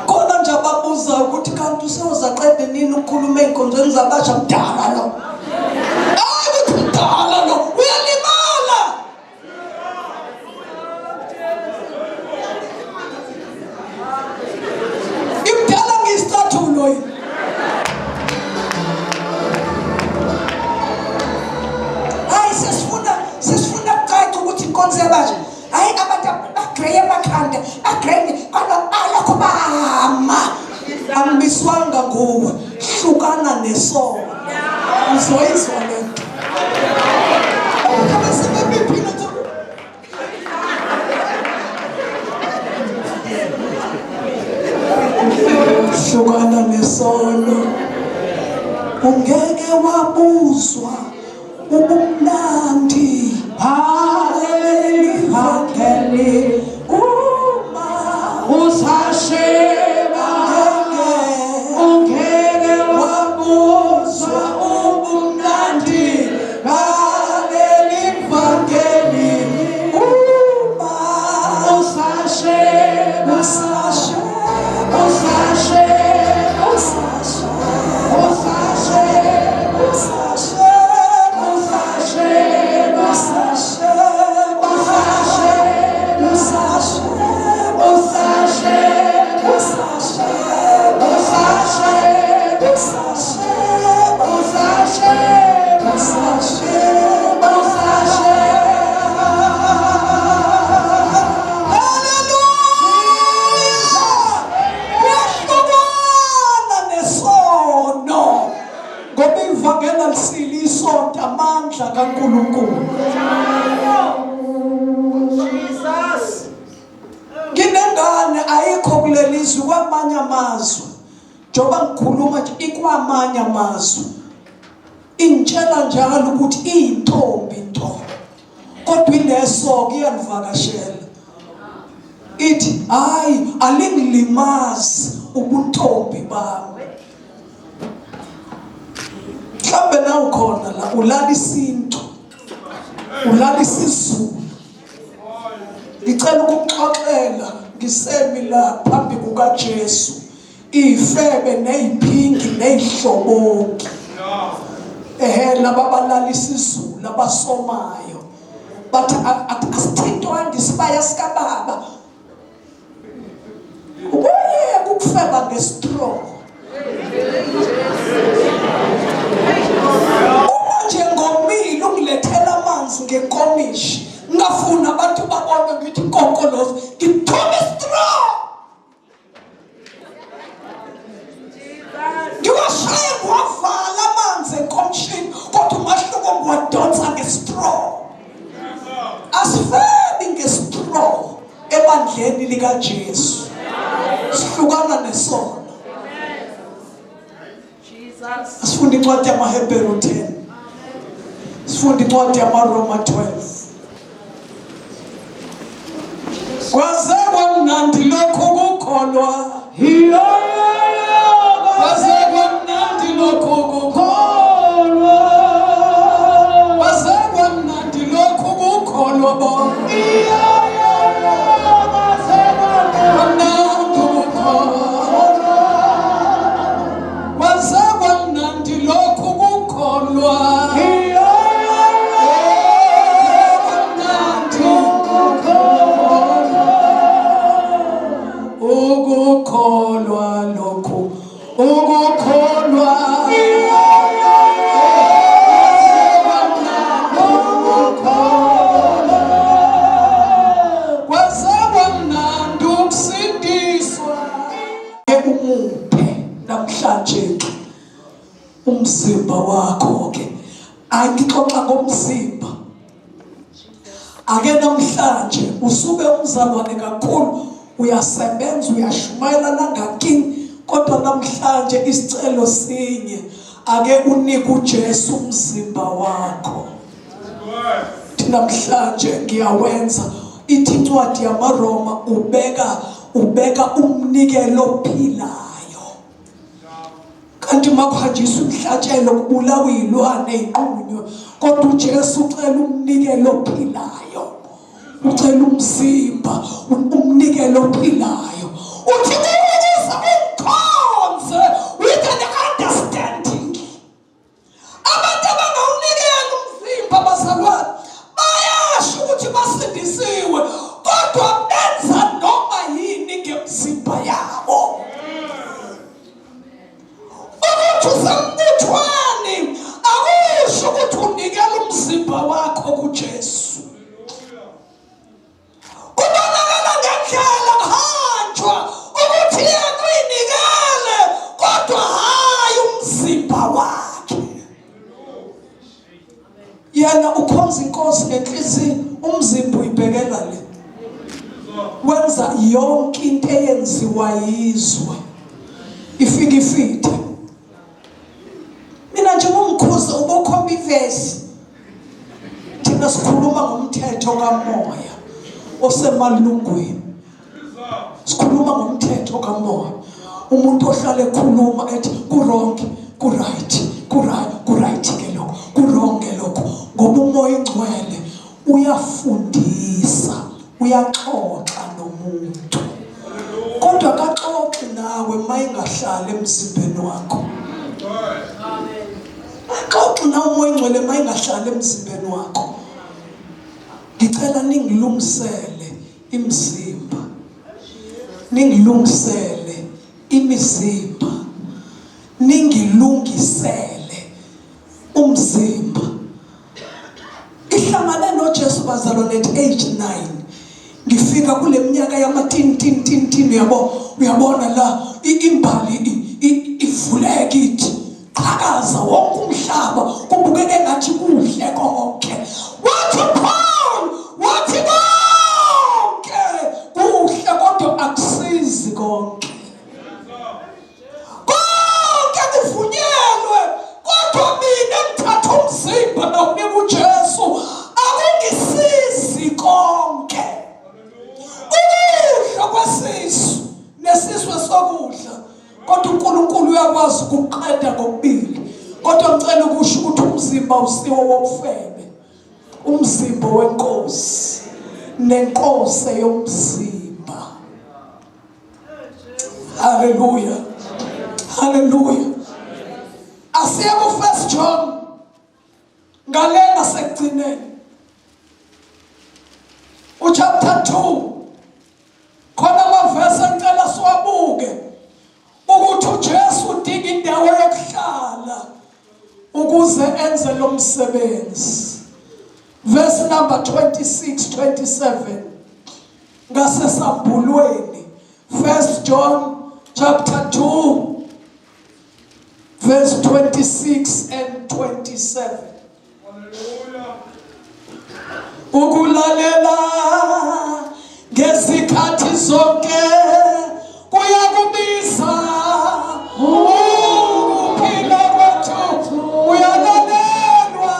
Khona nje ababuza ukuthi kanti usezaqede nini ukukhuluma einkonzweni zabasha mdala lo. Hayi mdala lo, uyalimala. Imdala ngisathulo yini. Hayi sesifuna kucaca ukuthi inkonzo yabasha. Hayi abantu agree emakhanda, agree alakho bama. Angibiswanga nguwe, hlukana nesono. Uzoyizwa lento. Kama sebephila nje. Hlukana nesono. Ungeke wabuzwa ubumnandi. Hallelujah. Uma usasheba ungeke wabuzwa ubumnandi. Hallelujah. Uma usasheba Usashe amandla kaNkulunkulu. Nginengane ayikho kulelizwe kwamanye amazwe. Njoba ngikhuluma nje ikwamanye amazwe. Intshela njalo ukuthi intombi nto. Kodwa ineso iyandivakashela. Ithi hayi alingilimazi ubuntombi bami. Mhlambe na ukhona la ulala isinto. Ulala isizulu. Ngicela ukuxoxela ngisemi la phambi kukaJesu. Ifebe neziphingi nezihlobonke. Laba balala isizulu abasomayo. Bathi asithintwa ngisibaya sika baba. Ubuye ukufeba ngestraw. Uma nje ngomile ungilethela amanzi ngenkomishi. Ngafuna abantu babone ngithi konkolozo ngithobe straw. Ngiwashaya kwavala amanzi enkomishini kodwa umahluko ngiwadonsa ngestraw. Asifebi ngestraw ebandleni likaJesu. Sihlukana nesono. Sifunde incwadi yamaHebheru 10. Sifunde incwadi yamaRoma 12. Kwaze kwamnandi lokhu kukholwa. Kwaze kwamnandi lokhu kukholwa. Kwaze kwamnandi lokhu kukholwa bo. Umzimba wakho ke angixoxa ngomzimba ake namhlanje usuke umzalwane kakhulu uyasebenza uyashumayela nangakini kodwa namhlanje isicelo sinye ake unike uJesu umzimba wakho namhlanje ngiyawenza ithi incwadi yamaRoma ubeka umnikelo ophilayo. Kanti makhanjiswa umhlatshelo kubulawa izilwane ezinqunywe kodwa uJesu ucela umnikelo ophilayo. Ucela umzimba umnikelo ophilayo. Uthi ukuze umkhonze with an understanding. Abantu abangawunikela umzimba bazalwane bayasho ukuthi basindisiwe kodwa benza noma yini ngemzimba yabo. Usambuthwani akusho ukuthi unikela umzimba wakho kuJesu. Kubonakala ngendlela kuhanjwa ukuthi yena uyinikele kodwa hayi umzimba wakhe. Yena ukhonza inkosi ngenhliziyo umzimba uyibhekela le. Wenza yonke into eyenziwa yizwe. Ifike ifite. Mina nje ngumkhuza ubokhomba ivesi. Thina sikhuluma ngomthetho kaMoya osemalungweni. Sikhuluma ngomthetho kaMoya. Umuntu ohlala ekhuluma ethi kuronke, kuright ke lokho, kuronke lokho. Ngoba uMoya Ingcwele uyafundisa, uyaxoxa nomuntu. Kodwa akaxoxi nawe mayingahlala emzimbeni wakho. Axoxe nawe uMoya Ingcwele mayingahlala emzimbeni wakho. Ngicela ningilungisele imizimba. Ningilungisele imizimba. Ningilungisele umzimba. Ihlangane noJesu bazalwane at age 9. Ngifika kule minyaka yamathini uyabona la imbali ivuleka ithi qhakaza wonke umhlaba kubukeke sengathi kuhle konke. Wathi Paul, wathi konke kuhle kodwa akusizi konke. Konke kuvunyelwe kodwa mina ngithatha umzimba nawunika uJesu akungisizi konke. Ukudla kwesisu nesisu esokudla kodwa uNkulunkulu uyakwazi ukuqeda ngokubili. Kodwa ngicela ukusho ukuthi umzimba usiwo womfebe, umzimba wenkosi nenkosi yomzimba. Hallelujah, hallelujah. Asiye ku 1 John ngalenga sekugcineni chapter 2 khona amavesi ngicela siwabuke ukuthi uJesu udinga indawo yokuhlala ukuze enze lo msebenzi. Verse number 26-27 ngasesambulweni. 1 John chapter 2 verse 26 and 27. Ukulalela ngezikhathi zonke kuyakubiza ukuphila kwethu uyalalelwa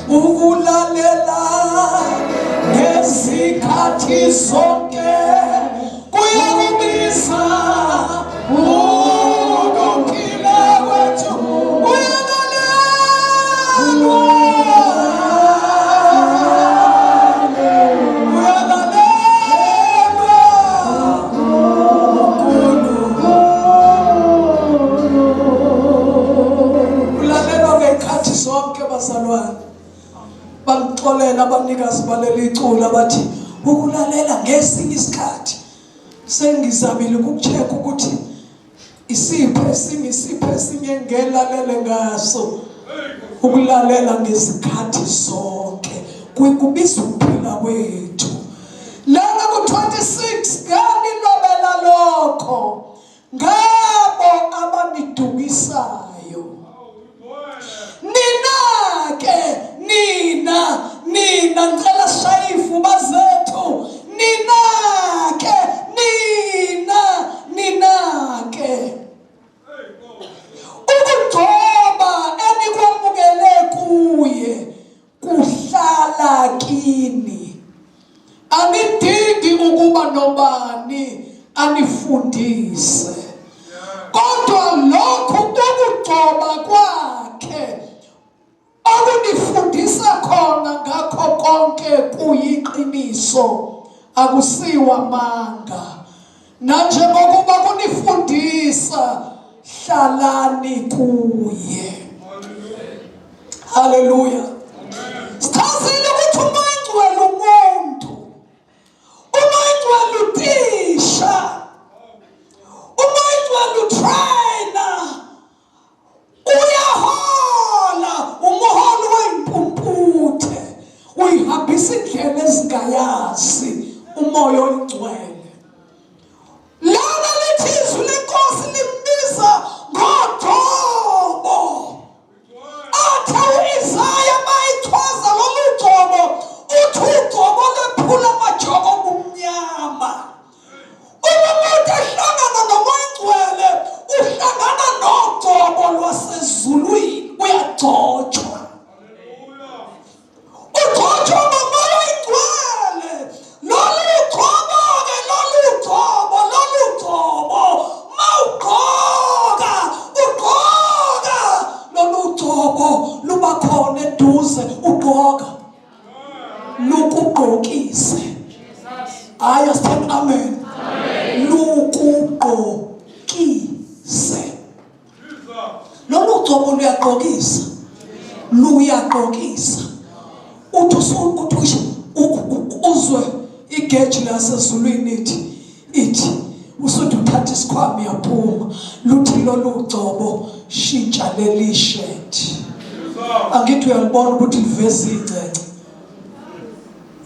ukulalela ngezikhathi zonke kuyakubiza ukuphila kwethu uyalalelwa uyalalelwa ngezikhathi zonke. Bazalwane bangixolela abanikazi baleli icula bathi ukulalela ngesinye isikhathi sengizamile ukucheck ukuthi isipho esinye ngelalele ngaso. Ukulalela ngezikhathi zonke kubiza ukuphila kwethu. Lana ku-26 nganilobela lokho ngabo abanidukisayo. Nina ngicela shayifu bazethu. Nina-ke ukugcoba enikwamukele kuye kuhlala kini. Anidingi ukuba nobani anifundise, kodwa lokhu ukugcoba kwakhe akunifundisa khona ngakho konke kuyiqiniso akusiwa manga. Nanjengokuba kunifundisa hlalani kuye. Hallelujah. Sichazile ukuthi uMangcwele umuntu, uMangcwele uthisha, uMangcwele utrainer, uyahola umuholo wempumputhe, uyihambisa indlela ezingayazi umoya oyingcwele. Lana lithi izwi lenkosi limbiza ngoGcobo. Athi u-Isaya mayichaza lolu gcobo uthi ugcobo lephula amajoko obumnyama. Umuntu ehlangana noMangcwele uhlangana nogcobo lwasezulwini, uyagcotshwa. Ugcotshwa ngomoya oyingcwele. Lolu gcobo-ke mawugqoka lolu gcobo luba khona eduze. Ugqoka lukugqokise. Hayi asithini amen. Lukugqokise. Lolu gcobo luyagqokisa. Uthi uzwe igeji lasezulwini ithi usuthi uthatha isikhwama yaphuma luthi lolu gcobo shintsha leli shirt. Angithi uyalibona ukuthi liveza igcece.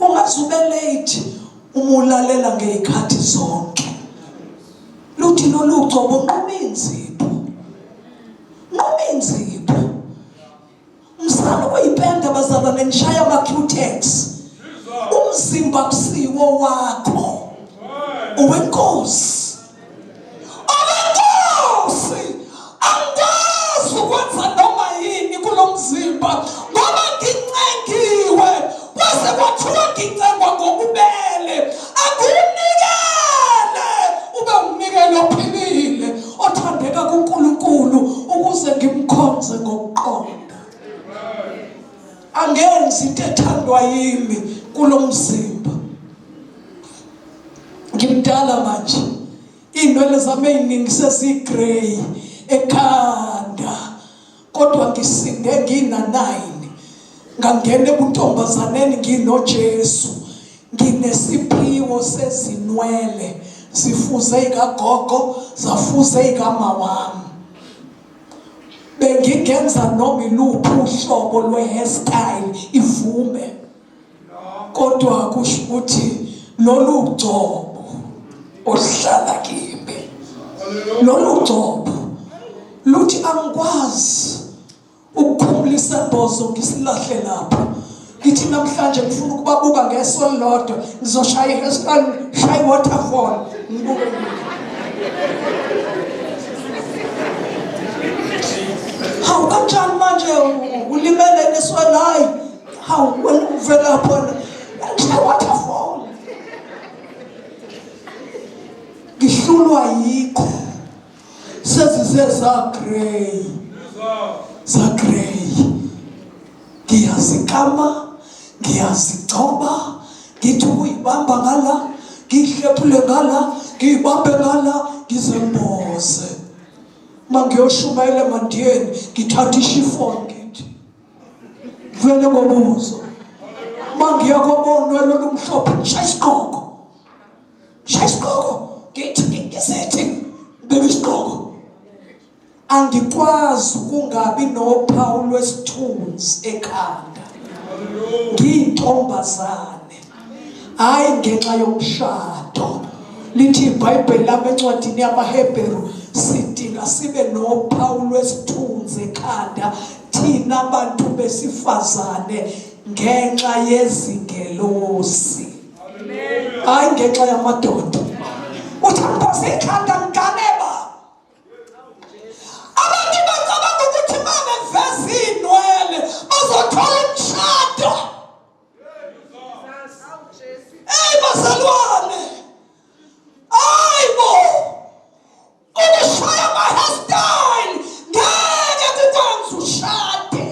Ungazube late umulalela ngezikhathi zonke. Luthi lolu gcobo nquma inzipho. Nquma inzipho. Umsana oyipenda bazalwane nishaya ama-Q-Tex. Umzimba kusiwo wakho. Owenkosi. Owenkosi. Angikwazi ukwenza noma yini kulo mzimba ngoba ngincengiwe. Kwase kwathiwa ngincengwa ngokubele. Akunikele ube umnikelo ophilile othandeka kuNkulunkulu ukuze ngimkhonze ngokuqonda. Angenzi into ethandwa yimi kulo mzimba. Ngimdala manje. Inwele zami eziningi sezigrey ekhanda. Kodwa ngisinde ngina-9. Ngangena ebuntombazaneni nginoJesu. Nginesiphiwo sezinwele. Zifuze ikagogo, zafuze ikama wami. Bengingenza noma iluphi uhlobo lwe-hairstyle ivume. Kodwa kusho ukuthi lolu gcobo ohlala kimi. Lolu gcobo luthi angikwazi ukukhumulisa imbozo ngisilahle lapha. Ngithi namhlanje ngifuna ukubabuka ngeso lodwa ngizoshaya i-hairstyle, shaya waterfall ngibuke. Hawu kanjani manje ulimele nesona hayi. Hawu wena uvela khona. Ngishaya waterfall. Ngihlulwa yikho. Sezize zagrey. Zagrey. Ngiyazikama, ngiyazigcoba, ngithi uyibamba ngala, ngihlephule ngala, ngiyibambe ngala, ngizemboze. Mangiyoshumayela emandiyeni, ngithatha ishifoni ngithi. Vele ngobuzo. Mangiya kwabonwe lolu mhlophe ngishaya isiqhoko. Shaya isiqhoko. Ngithi ngisethi bebe isiqhoko. Angikwazi ukungabi nophawu lwesithunzi ekhanda. Ngiyintombazane. Hayi ngenxa yomshado. Lithi iBhayibheli lami encwadini yamaHebheru sidinga sibe nophawu lwesithunzi ekhanda thina abantu besifazane ngenxa yezingelosi. Hayi ngenxa yamadoda. Uthi ngiphosa ikhanda ngiganeba. Abantu bacabanga ukuthi baveza inwele bazothola umshado. Hey bazalwane. Ayibo. Ukushaya ama-hairstyle ngeke kukwenza ushade.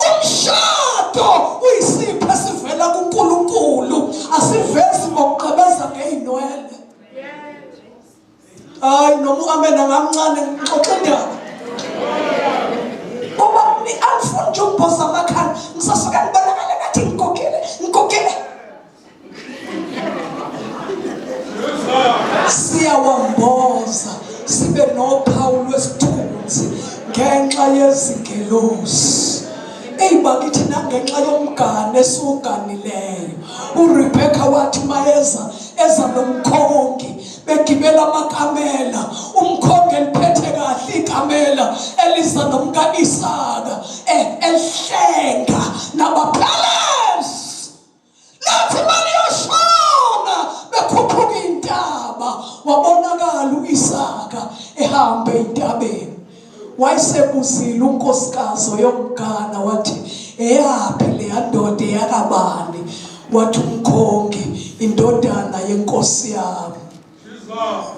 Umshado uyisipho esivela kuNkulunkulu. Asivezi ngokuqabeza ngeinwele. Hayi noma amena ngamncane ngixoxa indaba. Ngoba angifuni nje ukubhoza amakhanda. Ngisasuke ngibonakala ngathi ngigogele. Siyawamboza sibe nophawu lwesithunzi ngenxa yezingelosi. Bakithi nangenxa yomngane esiwuganileyo. uRebecca wathi mayeza nomkhongi begibela amakamela. Umkhongi eliphethe kahle ikamela eliza nomka Isaka ehlenga nabaphelesi. Lathi mali yoshona bekhuphuka intaba. Wabonakala uIsaka ehamba entabeni. Wayesebuzile unkosikazi yomgana wathi eyaphi le ndoda yakabani. Wathi umkhongi indodana yenkosi yami.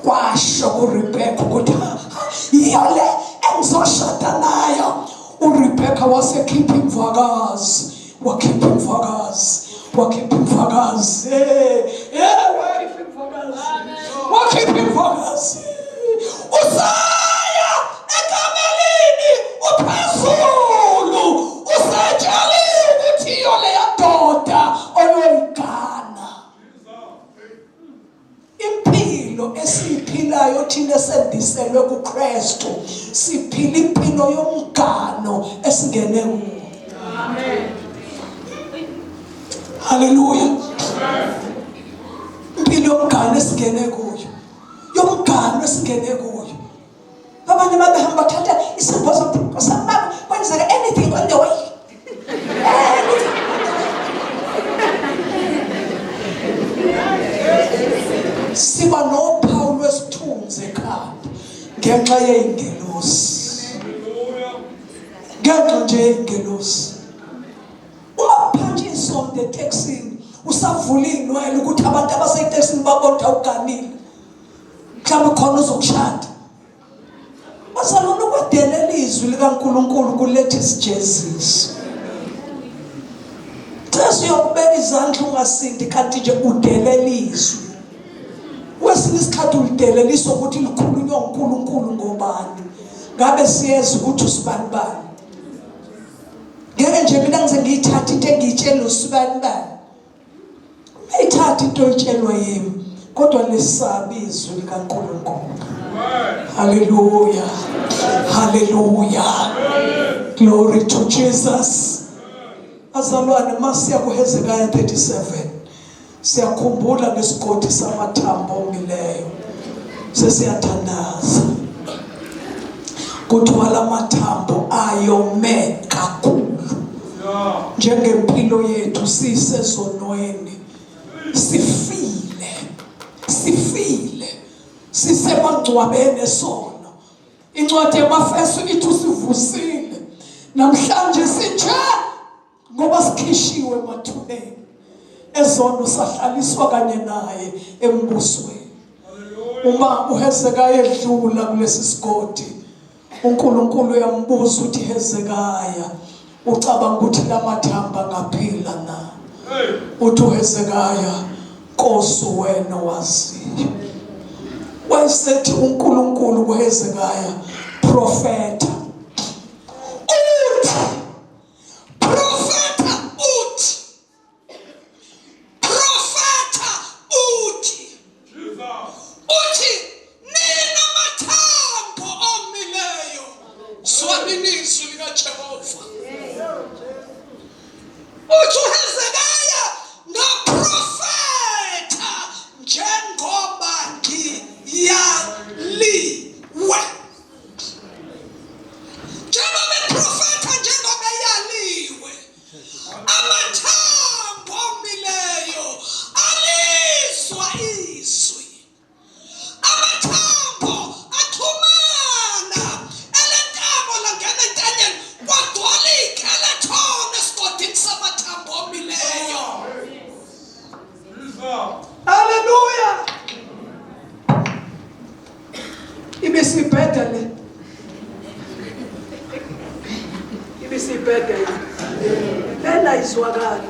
Kwasho uRebecca ukuthi iyo le engizoshada nayo. uRebecca wasekhipha imvakazi. Wakhipha imvakazi. Wakhipha imvakazi. Usaya ekamelini uphezulu. Usetshelile ukuthi iyo le ndoda oyoyigana. Impilo esiyiphilayo thina esendiselwe kuKristu siphila impilo yomgano esingene kuwo. Amen. Haleluya. Impilo yomgane esingene kuyo, yomgane esingene kuyo. Abanye babehamba bathatha isimbozo sababa kwenzeka anything on the way. Siba nophawu lwesithunzi ekhanda ngenxa yeingelosi. Ngenxa nje yeingelosi. Ungaphanjiswa ngeteksini usavula inwele ukuthi abantu abaseteksini babona uganile. Mhlawumbe khona uzokushada. Bazalona ukudela ilizwi likaNkulunkulu kulethe isijeziso. Tese uyokubeka izandla ungasindi kanti nje udela ilizwi. Wesinye isikhathi ulideleliswa ukuthi likhulunywa uNkulunkulu ngobani. Ngabe siyeza ukuthi usibani bani. Ngeke nje mina ngize ngiyithatha into engiyitshela usibani bani. Ayithatha into oyitshelwa yimi kodwa lesabi izwi likaNkulunkulu. Hallelujah. Hallelujah. Glory to Jesus. Azalwane masiya kuHezekaya 37. Siyakhumbula ngesigodi samathambo omileyo. Sesiyathandaza. Kuthiwa lamathambo ayome kakhulu. Njengempilo yethu sisezonweni. Sifile. Sisemangcwabeni esono. Incwadi yamaFesu ithi usivusile. Namhlanje sinje ngoba sikhishiwe emathuneni. Ezono sahlaliswa kanye naye embusweni. Uma uHezekaya edlula kulesi sigodi, uNkulunkulu uyambuza uthi Hezekaya, ucabanga ukuthi lamathambo angaphila na? Uthi uHezekaya, Nkosi wena waziyo. Wayesethi uNkulunkulu kuHezekaya, profeta. Lena izwakala.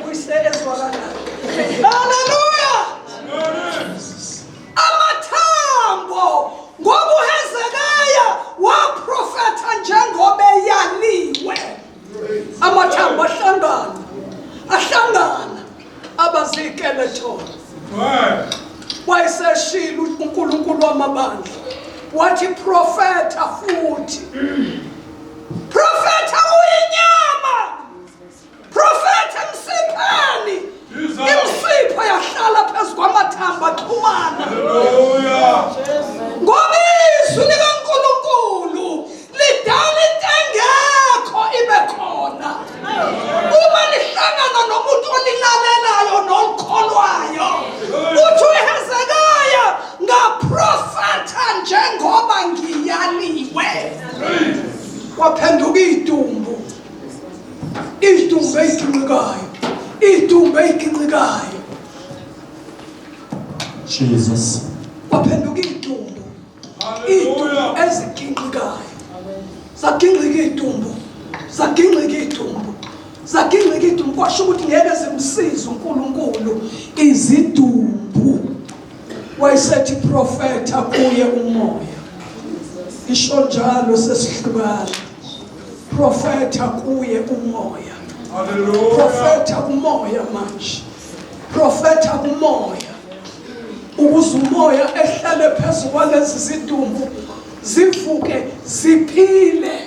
Uyise ezwakala. Hallelujah. Amathambo ngokuHezekaya waprofeta njengoba eyaliwe. Amathambo ahlangana abazikeleton. Wayeseshila uNkulunkulu wamabandla. Wathi profeta futhi. Profeta uyinyama. Profeta msiphani. Imsipho yahlala phezu kwamathambo axhumana. Hallelujah. Ngoba izwi likaNkulunkulu lidala into engekho ibe khona. Uma lihlangana nomuntu olilalelayo nolukholwayo. Uthi uHezekaya ngaprofeta njengoba ngiyaliwe. Waphenduka idumbu eyiginqikayo. Jesus. Waphenduka idumbu eziginqikayo. Zaginqika idumbu kwasho ukuthi ngeke zimsize uNkulunkulu izidumbu. Wayesethi profeta kuye umoya. Isho njalo sesihlukana. Profeta kuye umoya. Hallelujah. Profeta kumoya manje. Profeta kumoya. Ukuze umoya ehlale phezu kwalezi zidumbu zivuke ziphile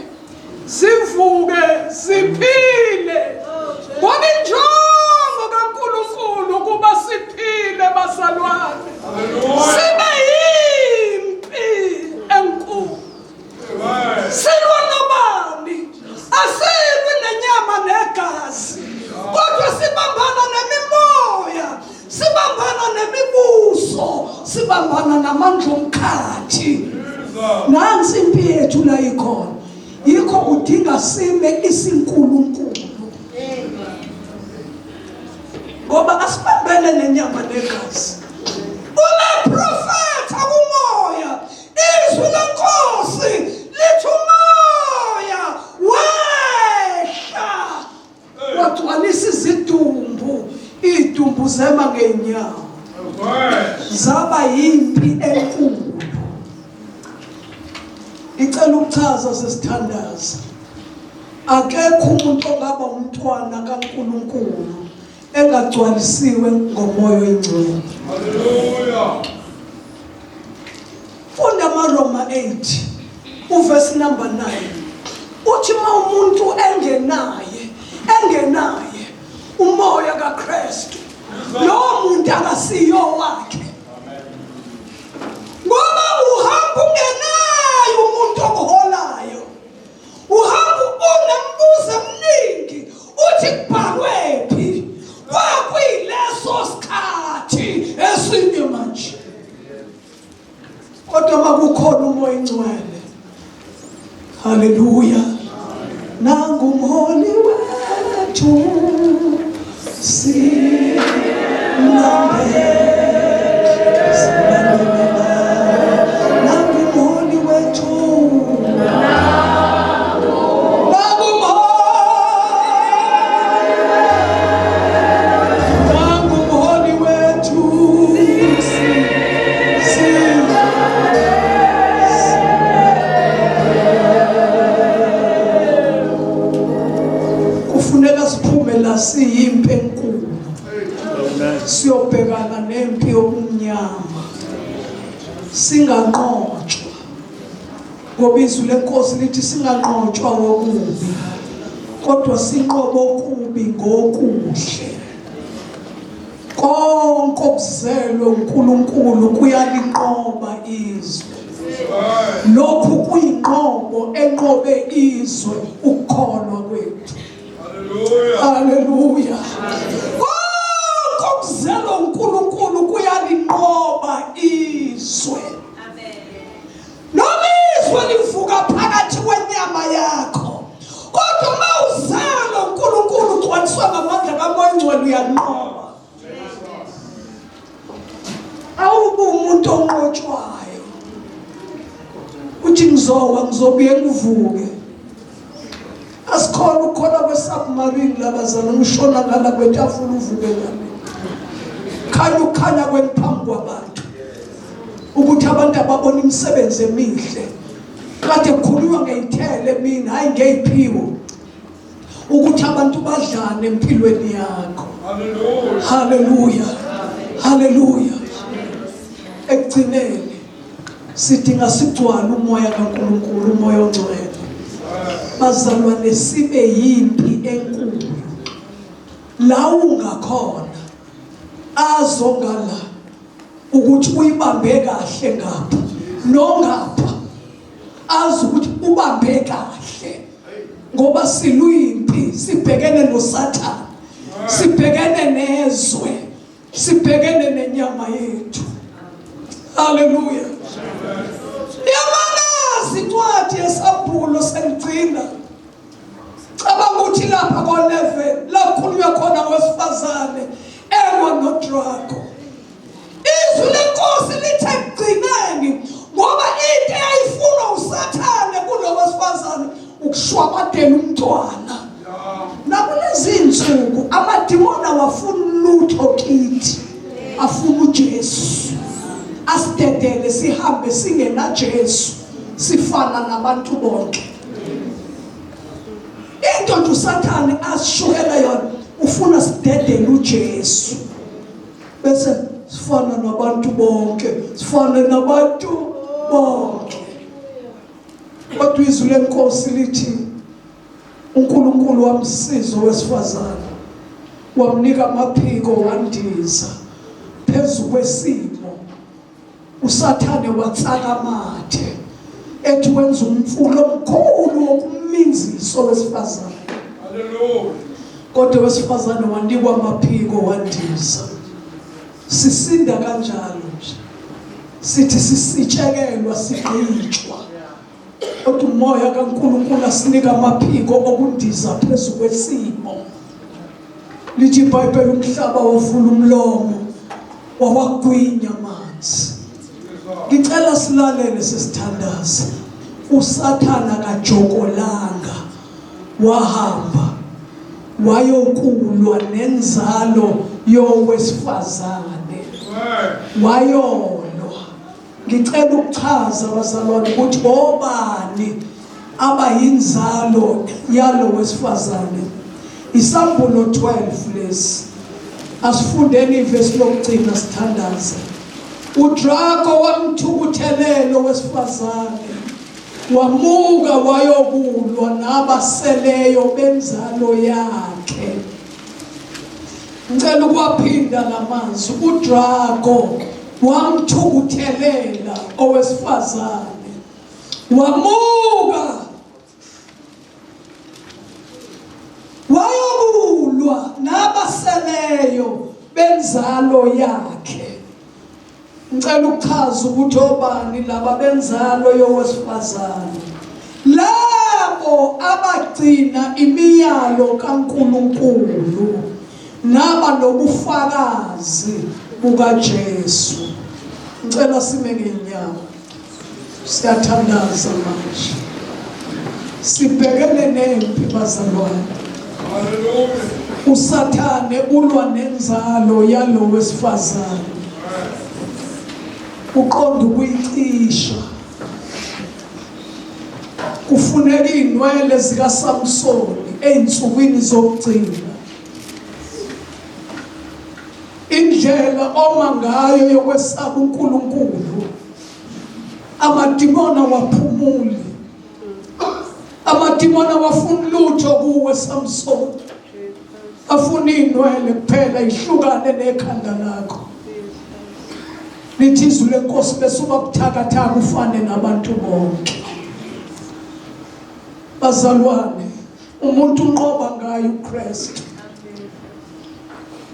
sivuke siphile ngoba injongo kaNkulunkulu ukuba siphile bazalwane sibe yimpi enkulu silwa nobani asilwi nenyama negazi kodwa sibambana nemimoya sibambana nemibuso sibambana namandla omkhathi nansi impi yethu la ikhona yikho udinga sime isinkulunkulu ngoba asibambele nenyama negazi uma profeta kumoya izwi lenkosi lithi umoya wehla wagcwalisa izidumbu zema ngeenyawo zaba yimpi enkulu. Icela ukuchaza sesithandaza akekho umuntu ongaba umntwana kaNkulunkulu engagcwalisiwe ngomoya oyingcwele. Haleluya. Funda amaRoma 8 uverse number 9 uthi uma umuntu engenaye umoya kaKristu lo muntu akasiyo wakhe ngoba uhamba ungenayo umuntu okuholayo uhamba unembuzo eminingi uthi kubhalwephi kwakuyileso sikhathi esinye manje kodwa makukhona umoya oyingcwele. Haleluya. Nangu umholi wethu siyimpi enkulu siyobhekana nempi yobumnyama singanqotshwa ngoba izwi lenkosi lithi singanqotshwa ngokubi kodwa sinqobe okubi ngokuhle. Konke okuzelwe uNkulunkulu kuyalinqoba izwe. Lokhu kuyinqobo enqobe izwe ukukholwa kwethu. Haleluya. Konke okuzelwe uNkulunkulu kuyalinqoba izwe. Noma izwe livuka phakathi kwenyama yakho kodwa uma uzelwe uNkulunkulu ugcwaliswa ngamandla kaMoya oNgcwele uyalinqoba. Awubu umuntu onqotshwayo uthi ngizobuye ngivuke. Asikhona ukukhona kwesubmarine labazana umshona ngala kwetafula uvuke ngale khanya kwemphambi kwabantu ukuthi abantu ababona imisebenzi emihle kade kukhulunywa ngeyithele mina hayi ngeyiphiwo ukuthi abantu badlane empilweni yakho. Haleluya. Haleluya. Haleluya. Ekugcineni sidinga sigcwale umoya kaNkulunkulu, umoya ongcwele. Bazalwane sibe yimpi enkulu la ungakhona azongala ukuthi uyibambe kahle ngapha nongapha azi ukuthi ubambe kahle ngoba siluyimpi sibhekene noSathane sibhekene nezwe sibhekene nenyama yethu. Haleluya. Yamanazi incwadi yeSambulo seligcina cabanga ukuthi lapha ko-11 la kukhulunywa khona ngowesifazane elwa nodrago. Izwi lenkosi lithe ekugcineni ngoba into eyayifuna uSathane kulo wesifazane ukushwabadela umntwana. Nakulezi insuku amadimoni awafuni lutho kithi afuna uJesu. Asidedele sihambe singena Jesu sifana nabantu bonke. Into nje uSathane asishukela yona ufuna sidedele uJesu bese sifana nabantu bonke kodwa izwi lenkosi lithi uNkulunkulu wamsiza owesifazane, wamnika amaphiko, wandiza phezu kwesimo. USathane watsakamathe ethi wenza umfulo omkhulu wokuminzisa owesifazane. Haleluya. Kodwa owesifazane wanikwa amaphiko, wandiza. Sisinda kanjalo nje, sithi sisitshekelwa, sigqitshwa, kodwa umoya kaNkulunkulu asinika amaphiko okundiza phezu kwesimo. Lithi iBhayibheli umhlaba wavula umlomo wawagwinya amanzi. Ngicela silalele sesithandaza. USathane akajokolanga, wahamba wayokulwa nenzalo yowesifazane, wayolwa. Ngicela ukuchaza abazalwane ukuthi obani abayinzalo yalo wesifazane. Isambulo 12 lesi, asifundeni ivesi lokugcina sithandaza. uDraco wamthukuthelela owesifazane, wamuka wayokulwa nabaseleyo benzalo yakhe. Ngicela ukwaphinda lamazwi. uDraco wamthukuthelela owesifazane, wamuka wayokulwa nabaseleyo benzalo yakhe. Ngicela ukuchaza ukuthi obani laba benzalo yowesifazane. Labo abagcina imiyalo kaNkulunkulu naba nobufakazi bukaJesu. Ngicela sime ngenyawo, siyathandaza manje, sibhekene nempi bazalwane. USathane ulwa nenzalo yalo wesifazane, uqonda ukuyicisha. Kufuneka inwele zikaSamsoni einsukwini zokugcina. Indlela oma ngayo yokwesaba uNkulunkulu, amadimona waphumule, amadimona wafuna lutho kuwe Samsoni, afuna inwele kuphela ihlukane nekhanda lakho. Lithi izwi leNkosi besuka buthakathaka ufane nabantu bonke. Bazalwane, umuntu unqoba ngayo uKristu.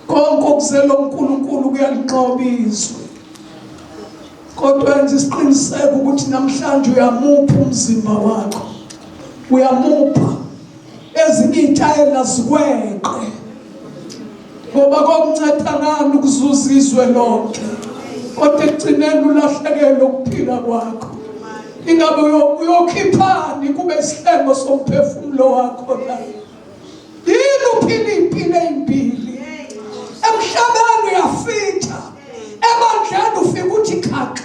Konke okuzela uNkulunkulu kuyalinqoba izwi. Kodwa wenza isiqiniseko ukuthi namhlanje uyamupha umzimba wakho, uyamupha ezinye izitayela zikweqe, ngoba kokunceda ngani ukuzuza izwe lonke, kodwa ekugcineni ulahlekelwe ukuphila kwakho. Ingabe uyokhiphani kube isihlengo somphefumulo wakho la? Yini uphila impilo ezimbili? Emhlabeni uyafitha, emandleni ufika uthi khaka.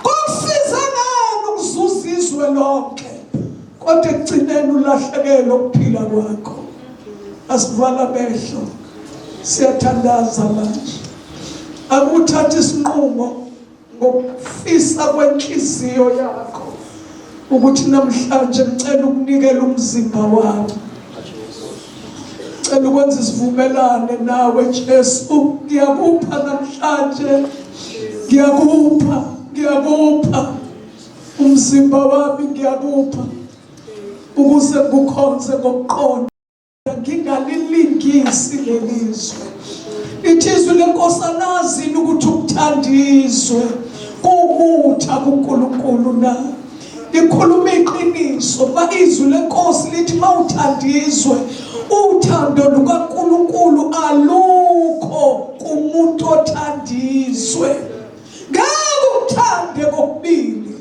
Kusiza ngani ukuzuza izwe lonke, kodwa ekugcineni ulahlekelwe ukuphila kwakho? Asivala amehlo, siyathandaza manje. Akuthatha isinqumo ngokufisa kwenhliziyo yakho ukuthi namhlanje ngicela ukunikela umzimba wami, ngicela ukwenza isivumelane nawe Jesu. Ngiyakupha namhlanje, ngiyakupha umzimba wami, ngiyakupha ukuze ngukhonze ngokuqonda, ngingalilingisi lelizwe. Ithizwe leNkosi anazini ukuthi ukuthandizwe kumutha kuNkulunkulu na. Likhuluma iqiniso, izwi leNkosi lithi mawuthandizwe, uthando lukaNkulunkulu alukho kumuntu othandizwe. Ngeke uthande kokubili.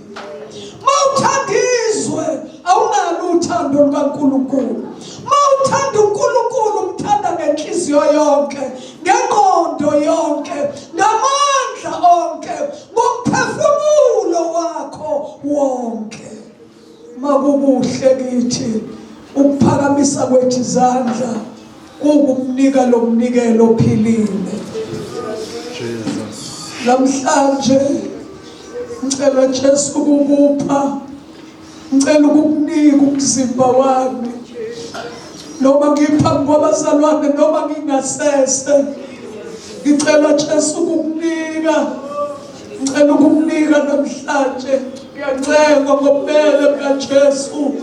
Mawuthandizwe awunalo uthando lukaNkulunkulu. Mawuthanda uNkulunkulu umthanda ngenhliziyo yonke, ngengqondo yonke, ngamandla onke, ngomphefumulo wakho wonke. Makubuhle kithi ukuphakamisa kwethu izandla ukumnika lo mnikelo ophilile. Namhlanje ngicela Jesu ukupha ngicela ukukunika umzimba wami, noma ngiphambi kwabazalwane noma ngingasese. Ngicela Jesu ukukunika, ngicela ukukunika namhlanje. Ngiyacenga ngobubele bukaJesu,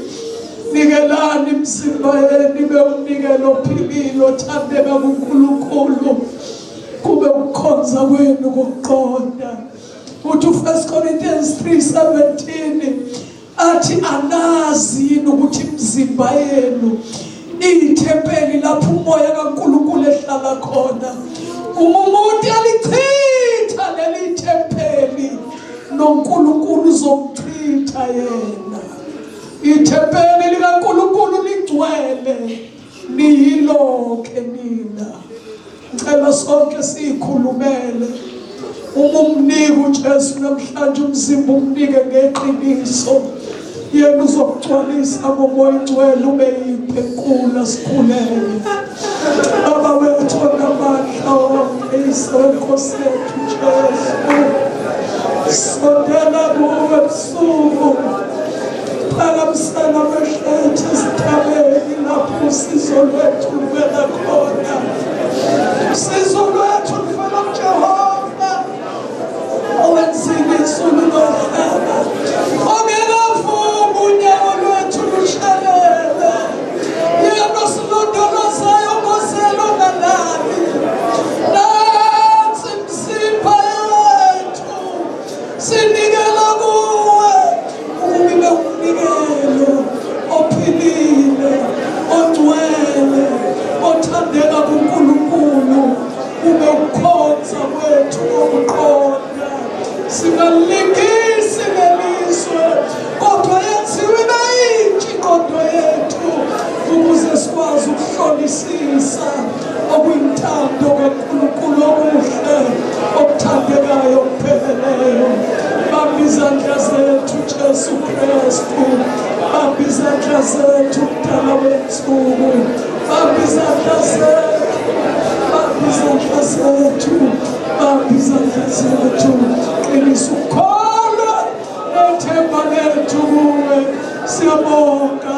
nikelani imizimba yenu ibe umnikelo ophilile othandeka kuNkulunkulu, kube ukukhonza kwenu kokuqonda. Uthi u1 Corinthians 3:17 athi anazi yini ukuthi imizimba yenu iyithempeli lapho umoya kaNkulunkulu ehlala khona. Uma umuntu alichitha leli thempeli, noNkulunkulu uzomchitha yena. Ithempeli likaNkulunkulu ligcwele, niyilokhe nina. Ngicela sonke sikhulumele. Uma umnika uJesu namhlanje umzimba umnike ngeqiniso, yena uzokugcwalisa ngomoya ingcwele ube yiphi enkulu sikhulele. Baba wethu onamandla wonke, Nkosi yethu Jesu, sondela kuwe ebusuku, phakamisela amehlo ethu esithabeni lapho usizo lwethu luvela khona. Usizo lwethu luvela kuJehova owenzile izulu nomhlaba, ongekavumi unyawo lwethu lushelele. Yena osilondolozayo ngozelo ongalali. Nansi imizimba yethu sinikela kuwe, ukube umnikelo ophilile, ongcwele, othandeka kuNkulunkulu, ube ukukhonza kwethu kokuqonda. Singalingisi ngelizwe, kodwa yenziwe ibe yintsha ingqondo yethu, ukuze sikwazi ukuhlolisisa okuyintando kaNkulunkulu okuhle, okuthandekayo, okupheleleyo. Bamba izandla zethu Jesu Kristu, bamba izandla zethu Mdala wensuku, bamba izandla zethu, bamba izandla zethu, bamba izandla zethu. Qinisa ukukholwa nethemba lethu kuwe. Siyabonga.